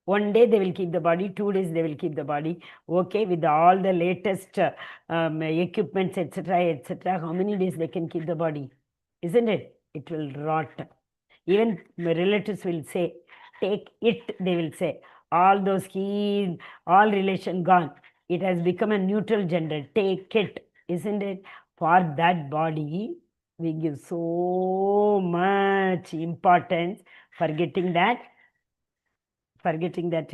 One day they will keep the body, 2 days they will keep the body. Okay, with all the latest equipments, etc., how many days they can keep the body? Isn't it? It will rot. Even my relatives will say, take it, they will say. All those all relation gone. It has become a neutral gender. Take it, isn't it? For that body, we give so much importance, forgetting that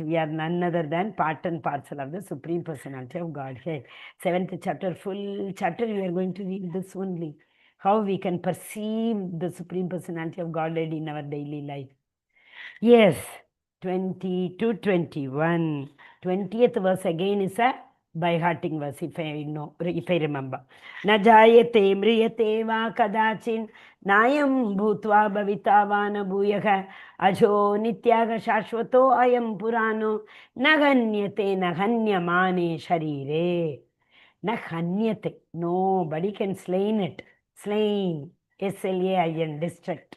we are none other than part and parcel of the Supreme Personality of Godhead. 7th chapter, full chapter, we are going to read this only. How we can perceive the Supreme Personality of Godhead in our daily life. Yes, 20 to 21. 20th verse again is a by-hearting verse, if I remember. Na jayate mriyate va kadachin nayam bhutva bhavita va na bhuyaha ajo nityaga shashvato ayam purano na ganyate na ganyamane sharire. Na ganyate. Nobody can slain it. Slain. S-L-A-I-N. Destruct.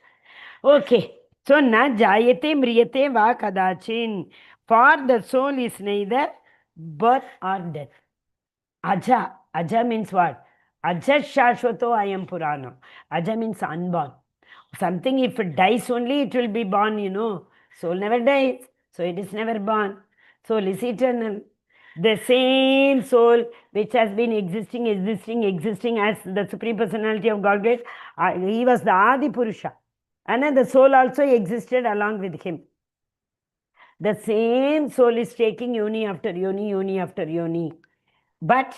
Okay. So, na jayate mriyate va kadachin. For the soul is neither birth or death. Aja. Aja means what? Aja shashvato ayam purano. Aja means unborn. Something, if it dies only, it will be born, Soul never dies. So, it is never born. Soul is eternal. The same soul which has been existing as the Supreme Personality of Godhead, he was the Adi Purusha. And the soul also existed along with him. The same soul is taking yoni after yoni, yoni after yoni. But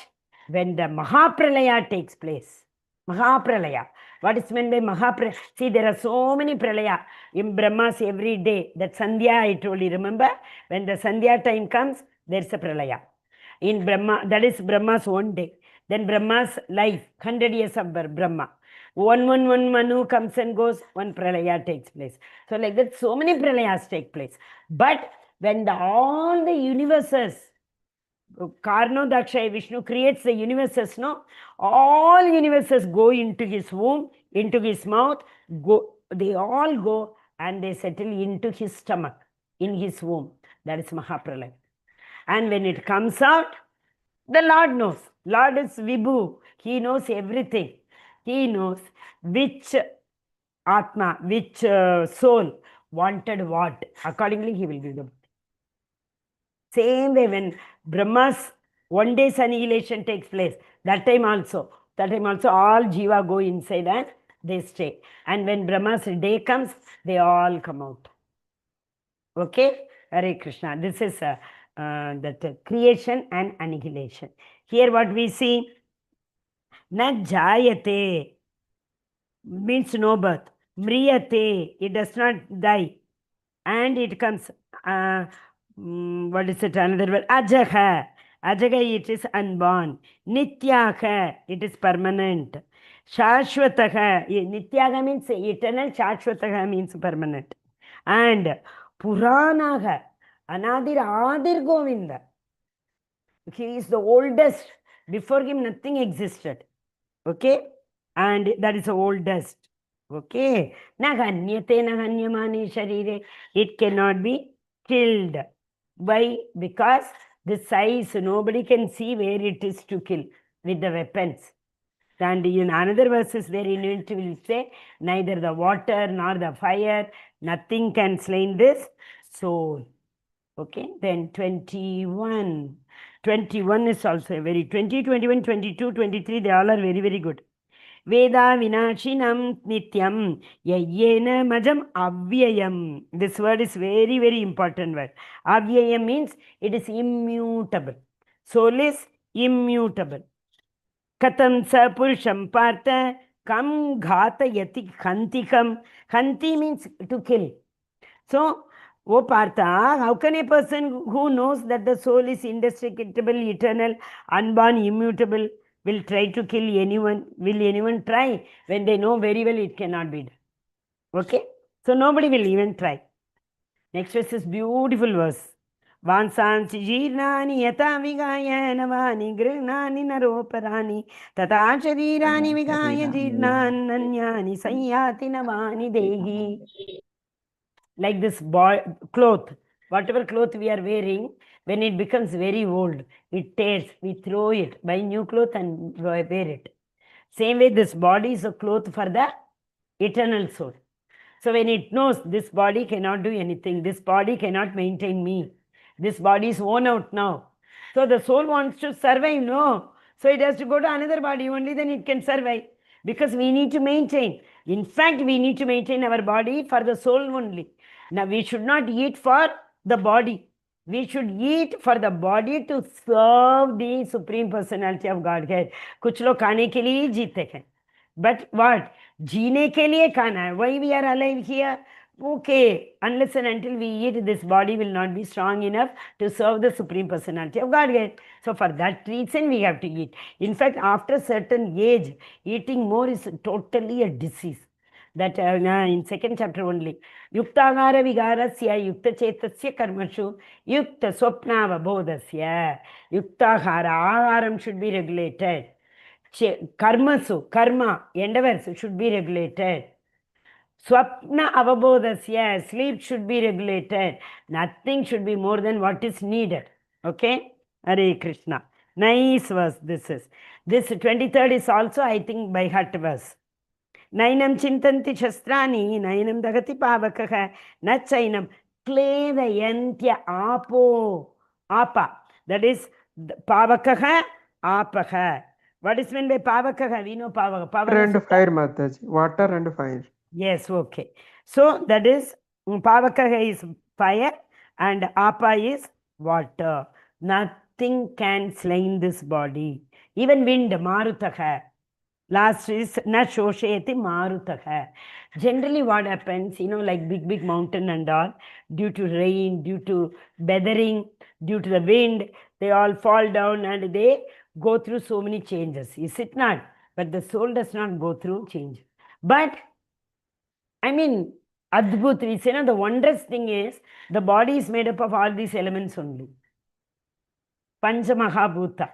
when the Mahapralaya takes place, Mahapralaya, what is meant by Mahapralaya? See, there are so many Pralaya in Brahmas every day. That Sandhya I told you, remember? When the Sandhya time comes, there is a Pralaya. In Brahma, that is Brahma's one day. Then Brahma's life, 100 years of Brahma. One Manu comes and goes, one Pralaya takes place. So like that, so many Pralayas take place. But when all the universes, Karno Dakshaya Vishnu creates the universes, no? All universes go into his womb, into his mouth, they all go and they settle into his stomach, in his womb. That is Mahapralaya. And when it comes out, the Lord knows. Lord is Vibhu. He knows everything. He knows which Atma, which soul wanted what. Accordingly, he will give them. Same way when Brahma's one day's annihilation takes place, that time also all Jiva go inside and they stay. And when Brahma's day comes, they all come out. Okay? Hare Krishna. This is that creation and annihilation. Here what we see, na jayate means no birth. Mriyate, it does not die. And it comes, what is it, another word? Ajaha. Ajaga, it is unborn. Nityaha, it is permanent. Shashwataha, Nityaha means eternal, Shashwataha means permanent. And Puranaha, Adir Govinda. He is the oldest. Before him, nothing existed. Okay? And that is the oldest. Okay? Naganyate naganyamani sharire. It cannot be killed. Why? Because the size, nobody can see where it is to kill with the weapons. And in another verses, there in it will say, neither the water nor the fire, nothing can slay this soul. Okay? Then 21. 21 is also very, 20, 21, 22, 23, they all are very, very good. Veda vinashinam nityam yayyena majam avyayam. This word is very, very important word. Avyayam means it is immutable. Soul is immutable. Katam sa purusham partha kam ghatayati khantikam. Khanti means to kill. So, O Partha, how can a person who knows that the soul is indestructible, eternal, unborn, immutable, will try to kill anyone? Will anyone try when they know very well it cannot be done? Okay? So, nobody will even try. Next verse is beautiful verse. Vansansi jirnani yata vigaya navani grihnani naroparani tata sharirani vigaya jirnan nanyani sanyati navani dehi. Like this cloth, whatever cloth we are wearing, when it becomes very old, it tears, we throw it, buy new cloth and wear it. Same way, this body is a cloth for the eternal soul. So when it knows this body cannot do anything, this body cannot maintain me, this body is worn out now. So the soul wants to survive, no. So it has to go to another body, only then it can survive. Because we need to maintain. In fact, we need to maintain our body for the soul only. Now, we should not eat for the body. We should eat for the body to serve the Supreme Personality of Godhead. कुछ लोग खाने के लिए जीते हैं. But what? जीने के लिए खाना है. Why we are alive here? Okay, unless and until we eat, this body will not be strong enough to serve the Supreme Personality of Godhead. So for that reason, we have to eat. In fact, after a certain age, eating more is totally a disease. That in second chapter only. Yuktagara vigarasya yukta chetasya karmashu yukta swapnava bodhasya. Yuktagara, aharam should be regulated. Karma, endeavors should be regulated. Swapna avabodhasya, sleep should be regulated. Nothing should be more than what is needed. Okay? Hare Krishna. Nice verse this is. This 23rd is also, I think, by heart verse. Nainam chintanti shastrani, nainam dagati pavakaha, nachainam kledayantya apo. Apa. That is pavakaha, apaha. What is meant by pavakaha? We know pavaka. Water and fire, Mataji. Water and fire. Yes, okay. So that is pavakaha is fire and apa is water. Nothing can slay this body. Even wind, marutaha. Last is na shoshayati marutaha. Generally what happens, like big mountain and all, due to rain, due to weathering, due to the wind, they all fall down and they go through so many changes. Is it not? But the soul does not go through change. But, Adbhut, we say, the wondrous thing is, the body is made up of all these elements only. Pancha Mahabhuta.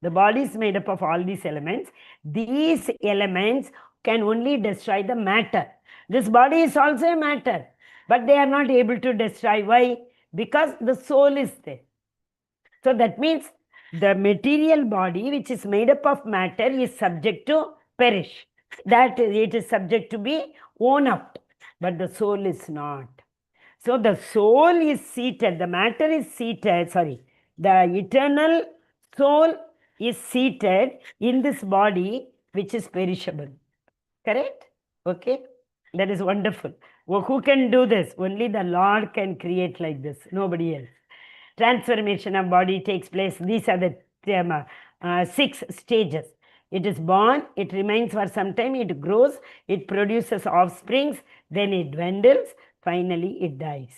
The body is made up of all these elements. These elements can only destroy the matter. This body is also a matter, but they are not able to destroy. Why? Because the soul is there. So that means the material body, which is made up of matter, is subject to perish. That it is subject to be worn out, but the soul is not. So the soul is seated, the matter is seated, the eternal soul is seated in this body which is perishable. Correct? Okay? That is wonderful. Well, who can do this? Only the Lord can create like this. Nobody else. Transformation of body takes place. These are the 6 stages. It is born, it remains for some time, it grows, it produces offsprings, then it dwindles, finally it dies.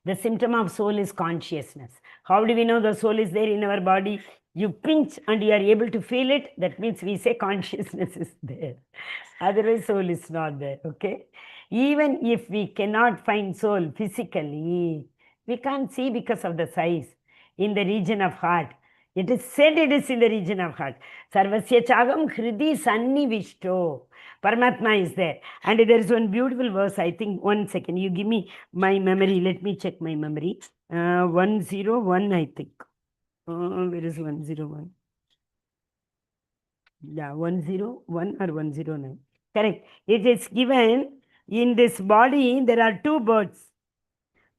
The symptom of soul is consciousness. How do we know the soul is there in our body? You pinch and you are able to feel it. That means we say consciousness is there. Otherwise, soul is not there. Okay? Even if we cannot find soul physically, we can't see because of the size in the region of heart. It is said it is in the region of heart. Sarvasya chagam hridi sannivishto. Paramatma is there. And there is one beautiful verse, I think, 1 second. You give me my memory. Let me check my memory. 101, I think. Where is 101? Yeah, 101 or 109. Correct. It is given in this body, there are 2 birds.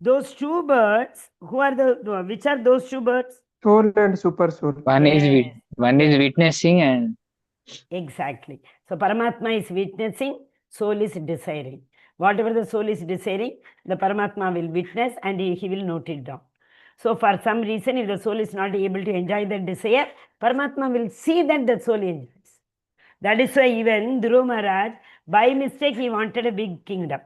Those 2 birds, which are those 2 birds? Soul and super soul. One is witnessing and Exactly. So Paramatma is witnessing, soul is desiring. Whatever the soul is desiring, the Paramatma will witness and he will note it down. So for some reason, if the soul is not able to enjoy that desire, Paramatma will see that the soul enjoys. That is why even Dhruva Maharaj, by mistake, he wanted a big kingdom.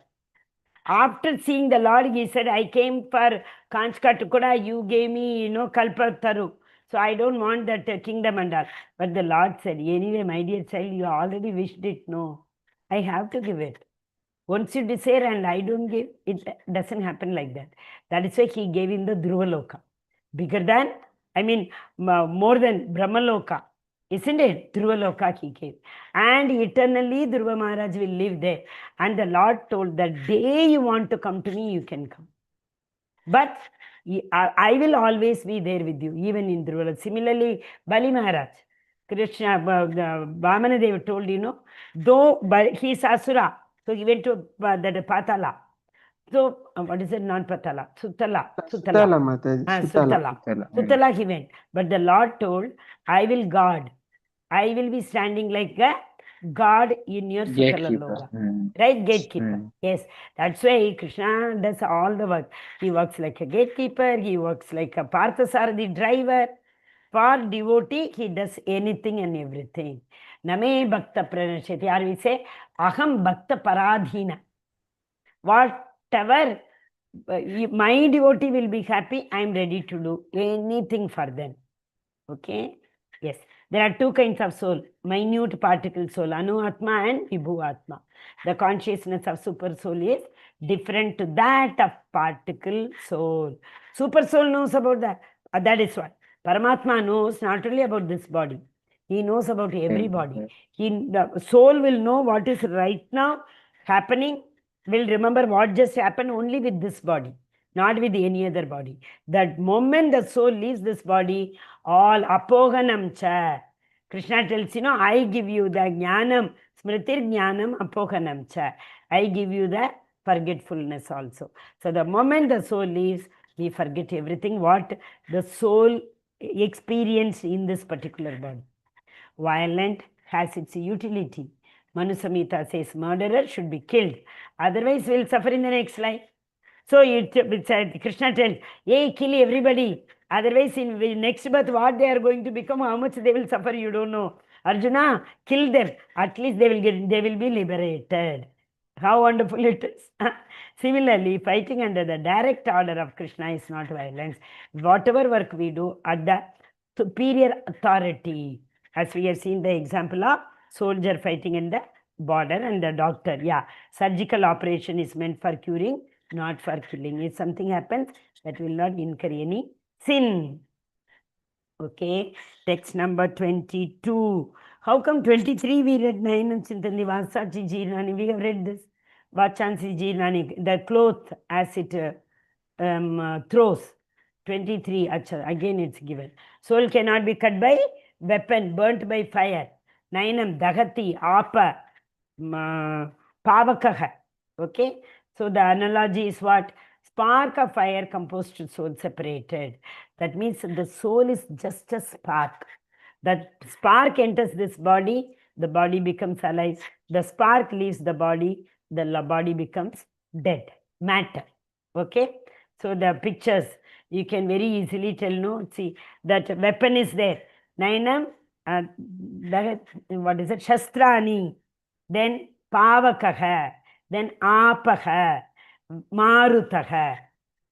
After seeing the Lord, he said, I came for Kanchka Tukuda, you gave me, Kalpataru. So I don't want that kingdom and all. But the Lord said, anyway, my dear child, you already wished it. No, I have to give it. Once you desire and I don't give, it doesn't happen like that. That is why he gave him the Dhruva Loka. Bigger than, more than Brahma Loka. Isn't it? Dhruva Loka he gave. And eternally Dhruva Maharaj will live there. And the Lord told, the day you want to come to me, you can come. But I will always be there with you, even in Dhruva. Similarly, Bali Maharaj, Krishna, Vamana Deva told, though he is Asura, so he went to that Patala. So, what is it? Not Patala, Sutala. Sutala he went. But the Lord told, I will guard. I will be standing like a guard in your Sutala Loka. Right? Gatekeeper. Yes. That's why Krishna does all the work. He works like a gatekeeper. He works like a Parthasarathi driver. For devotee, he does anything and everything. Name Bhakta Pranashati. Or we say, Aham Bhakta Paradhina. Whatever my devotee will be happy, I am ready to do anything for them. Okay? Yes. There are two kinds of soul. Minute particle soul, Anu Atma and Vibhu Atma. The consciousness of super soul is different to that of particle soul. Super soul knows about that. That is what. Paramatma knows not only about this body. He knows about every body. The soul will know what is right now happening, will remember what just happened only with this body, not with any other body. That moment the soul leaves this body, all apohanam cha. Krishna tells, I give you the jnanam, smritir jnanam apohanam cha. I give you the forgetfulness also. So the moment the soul leaves, we forget everything what the soul experienced in this particular body. Violent has its utility. Manu Samhita says murderer should be killed. Otherwise, we'll suffer in the next life. So Krishna tells, hey, kill everybody. Otherwise, in the next birth, what they are going to become, how much they will suffer, you don't know. Arjuna, kill them. At least they will be liberated. How wonderful it is. Similarly, fighting under the direct order of Krishna is not violence. Whatever work we do at the superior authority, as we have seen the example of soldier fighting in the border and the doctor. Yeah, surgical operation is meant for curing, not for killing. If something happens, that will not incur any sin. Okay, text number 22. How come 23 we read Nainam Chintandi Vasachi Jirnani? We have read this. Vachansi Jirnani, the cloth as it throws. 23, again it's given. Soul cannot be cut by weapon, burnt by fire. Nainam, Dagati, Apa, Pavakaha. Okay, so the analogy is what? Spark of fire composed to soul separated. That means the soul is just a spark. That spark enters this body, the body becomes alive. The spark leaves the body body becomes dead, matter. Okay, so the pictures, you can very easily tell, no? See, that weapon is there. Nainam, what is it? Shastrani, then Pavakaha, then Apaha, Marutaha.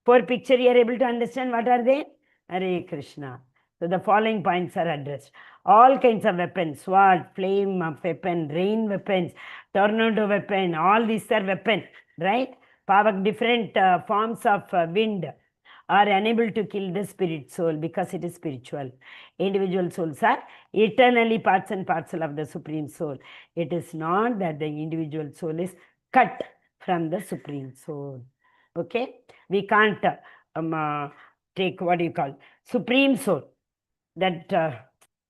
For picture, you are able to understand what are they? Hare Krishna. So the following points are addressed. All kinds of weapons, sword, flame of weapon, rain weapons, tornado weapon, all these are weapons, right? Pavak, different forms of wind are unable to kill the spirit soul because it is spiritual. Individual souls are eternally parts and parcel of the Supreme Soul. It is not that the individual soul is cut from the Supreme Soul. Okay? We can't take what do you call Supreme Soul. That,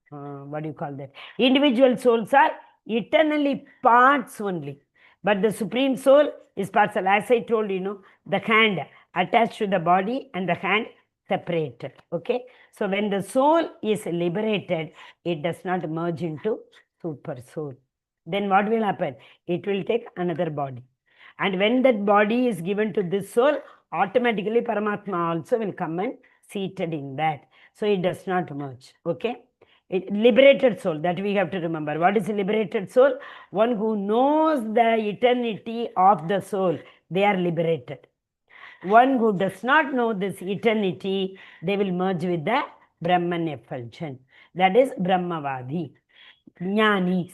what do you call that? Individual souls are eternally parts only. But the Supreme Soul is parcel. As I told you, the hand attached to the body and the hand separated. Okay? So when the soul is liberated, it does not merge into super soul. Then what will happen? It will take another body. And when that body is given to this soul, automatically Paramatma also will come and seated in that. So it does not merge. Okay? Liberated soul, that we have to remember. What is a liberated soul? One who knows the eternity of the soul. They are liberated. One who does not know this eternity, they will merge with the Brahman effulgence. That is Brahmavadi. Jnanis.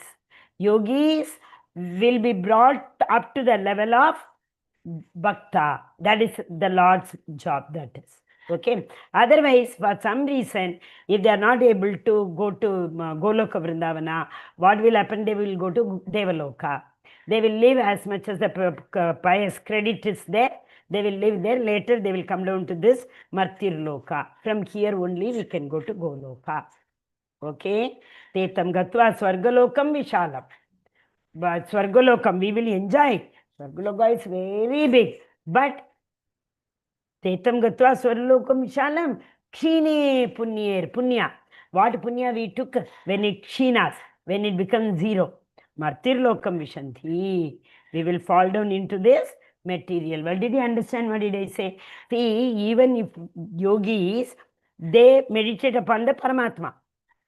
Yogis will be brought up to the level of Bhakta. That is the Lord's job, that is. Okay. Otherwise, for some reason, if they are not able to go to Goloka Vrindavana, what will happen? They will go to Devaloka. They will live as much as the pious credit is there. They will live there. Later, they will come down to this Martir Loka. From here only, we can go to Goloka. Okay. Tetam Gatva Swargalokam Vishalam. But Swargalokam, we will enjoy. Swargaloka is very big. But Tetam Gatva Swargalokam Vishalam. Kshine Punya. What Punya we took when it kshinas, when it becomes zero. Martir Lokam Vishanti. We will fall down into this material. Well, did you understand what did I say? See, even if yogis, they meditate upon the Paramatma.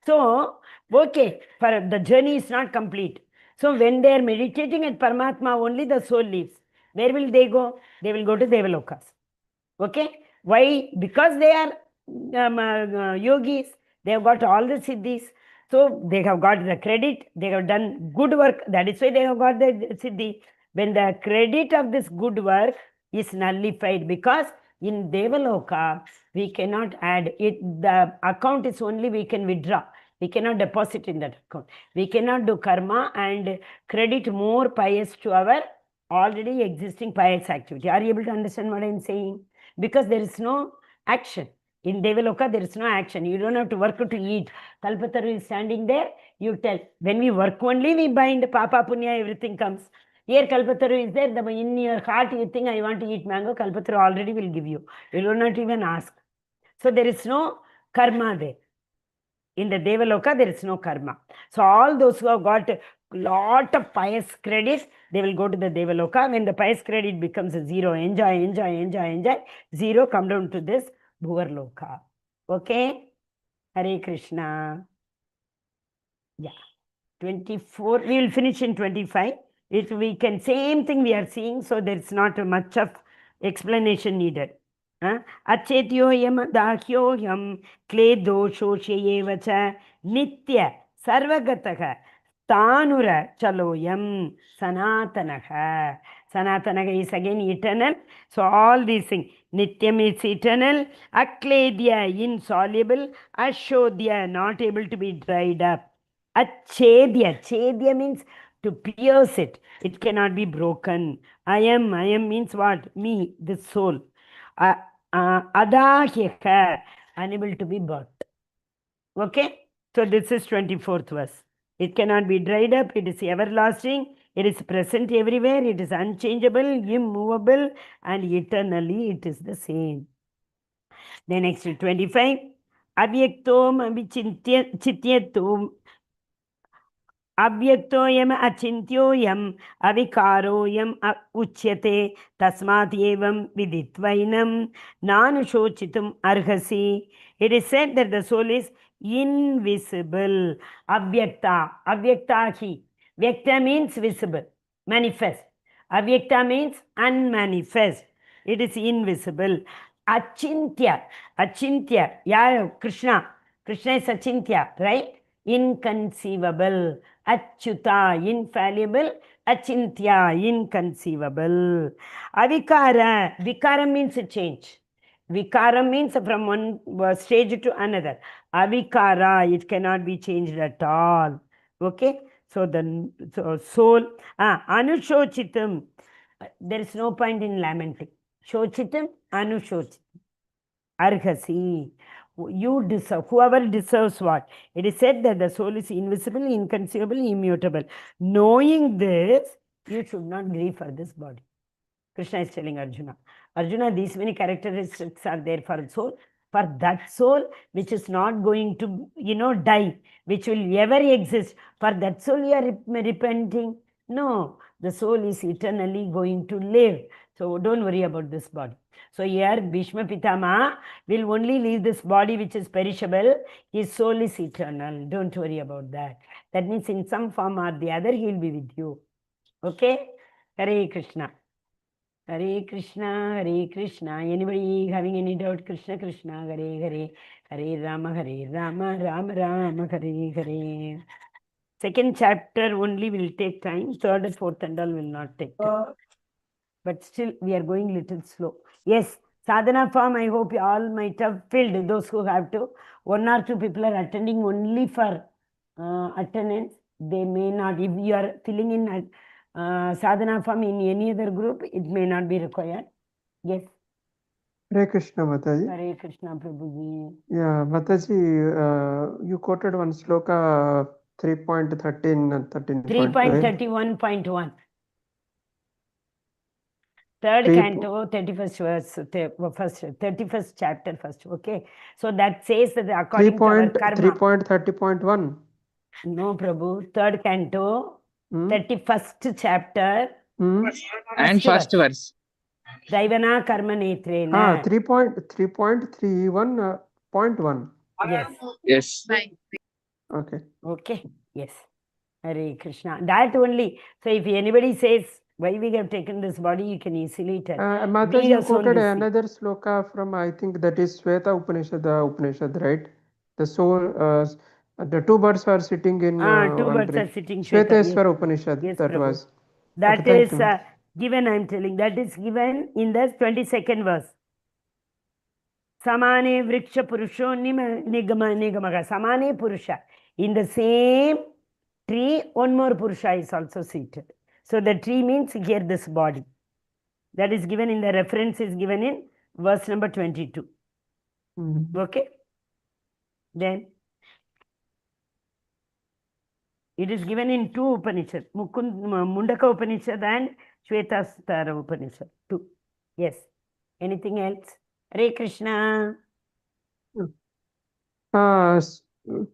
So, okay, for the journey is not complete. So, when they are meditating at Paramatma, only the soul lives. Where will they go? They will go to Devalokas. Okay? Why? Because they are yogis. They have got all the siddhis. So, they have got the credit. They have done good work. That is why they have got the siddhi. When the credit of this good work is nullified, because in Devaloka, we cannot add it. The account is only we can withdraw. We cannot deposit in that account. We cannot do karma and credit more pious to our already existing pious activity. Are you able to understand what I am saying? Because there is no action. In Devaloka, there is no action. You don't have to work to eat. Kalpataru is standing there. You tell. When we work only, we bind Papa Punya, everything comes. Here Kalpataru is there. In your heart, you think, I want to eat mango. Kalpataru already will give you. You do not even ask. So there is no karma there. In the Devaloka, there is no karma. So all those who have got a lot of pious credit, they will go to the Devaloka. When the pious credit becomes a zero, enjoy. Zero, come down to this Bhuvarloka. Okay? Hare Krishna. Yeah. 24. We will finish in 25. If we can, same thing we are seeing, so there is not much of explanation needed. Achetyoyam dahyoyam kledo shoshayevacha nitya sarvagataha tanura chaloyam sanatanaha. Sanatanaha is again eternal. So all these things. Nityam is eternal. Akledya, insoluble. Ashodya, not able to be dried up. Achedya. Chedya means to pierce it. It cannot be broken. I am means what? Me, the soul. Adahyaka, unable to be brought. Okay? So this is 24th verse. It cannot be dried up. It is everlasting. It is present everywhere. It is unchangeable, immovable, and eternally it is the same. Then next 25. Avyaktom avichityatum. Avyaktoyam achintyoyam avikaroyam uchyate tasmat evam viditvainam nanushochitum arhasi. It is said that the soul is invisible. Avyakta. Avyaktahi. Vyakta means visible, manifest. Avyakta means unmanifest. It is invisible. Achintya. Achintya. Yeah, Krishna. Krishna is Achintya, right? Inconceivable. Achyuta, infallible. Achintya, inconceivable. Avikara. Vikara means a change. Vikara means from one stage to another. Avikara, it cannot be changed at all. Okay? So the soul, anushochitam. There is no point in lamenting. Shochitam, anushochitam. Arhasi. You deserve, whoever deserves what? It is said that the soul is invisible, inconceivable, immutable. Knowing this, you should not grieve for this body. Krishna is telling Arjuna. Arjuna, these many characteristics are there for the soul. for that soul which is not going to, die, which will ever exist. For that soul you are repenting? No, the soul is eternally going to live. So don't worry about this body. So here Bhishma Pitama will only leave this body which is perishable. His soul is eternal. Don't worry about that. That means in some form or the other he will be with you. Okay? Hare Krishna. Hare Krishna, Hare Krishna. Anybody having any doubt? Krishna, Krishna, Hare Hare. Hare Rama, Rama Rama, Hare Hare. Second chapter only will take time. Third and fourth and all will not take time. But still, we are going little slow. Yes, sadhana form, I hope you all might have filled. Those who have to. One or two people are attending only for attendance. They may not. If you are filling in sadhana form in any other group, it may not be required. Yes. Hare Krishna, Mataji. Hare Krishna, Prabhuji. Yeah, Mataji, you quoted one sloka 3.13 and 13.5. 3.31.1. Third canto, 31st verse, first 31st chapter first. Okay. So that says that according to our karma. 3.30.1. No, Prabhu. Third canto, 31st chapter. And first verse. Daivana karma netrena. 3.31.1. Yes. Yes. Okay. Okay. Yes. Hare Krishna. That only. So if anybody says why we have taken this body, you can easily tell. Mataji, you quoted another sloka from, I think that is Shweta Upanishad, right? The soul, the two birds are sitting in two one birds tree. are sitting. Shveteshwara Upanishad, Yes, that Prabhu. was. That Okay, is given, I am telling, that is given in the 22nd verse. Samane vriksha purusho nigamaga. Samane purusha. In the same tree, one more purusha is also seated. So the tree means here this body. That is given in the reference is given in verse number 22. Okay? Then it is given in two Upanishad, Mundaka Upanishad and Shvetastara Upanishad. Two. Yes. Anything else? Hare Krishna.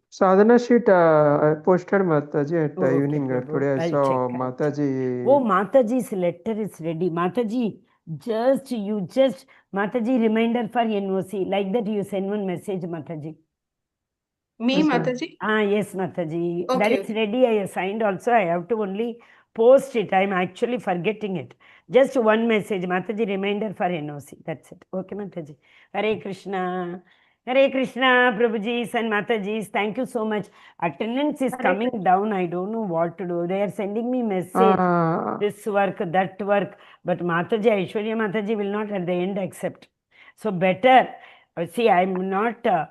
Sadhana sheet I posted Mataji at Okay, evening Prabhu. today. I I'll saw check. Mataji. Oh, Mataji's letter is ready. Mataji, Mataji reminder for NOC. Like that you send one message, Mataji. Me, Mataji? Yes, Mataji. Okay. That is ready. I assigned also. I have to only post it. I'm actually forgetting it. Just one message. Mataji reminder for NOC. That's it. Okay, Mataji. Hare Krishna. Hare Krishna, Prabhujis and Matajis. Thank you so much. Attendance is coming down. I don't know what to do. They are sending me message. This work, that work. But Mataji, Aishwarya Mataji will not at the end accept. So better. See, I'm not telling.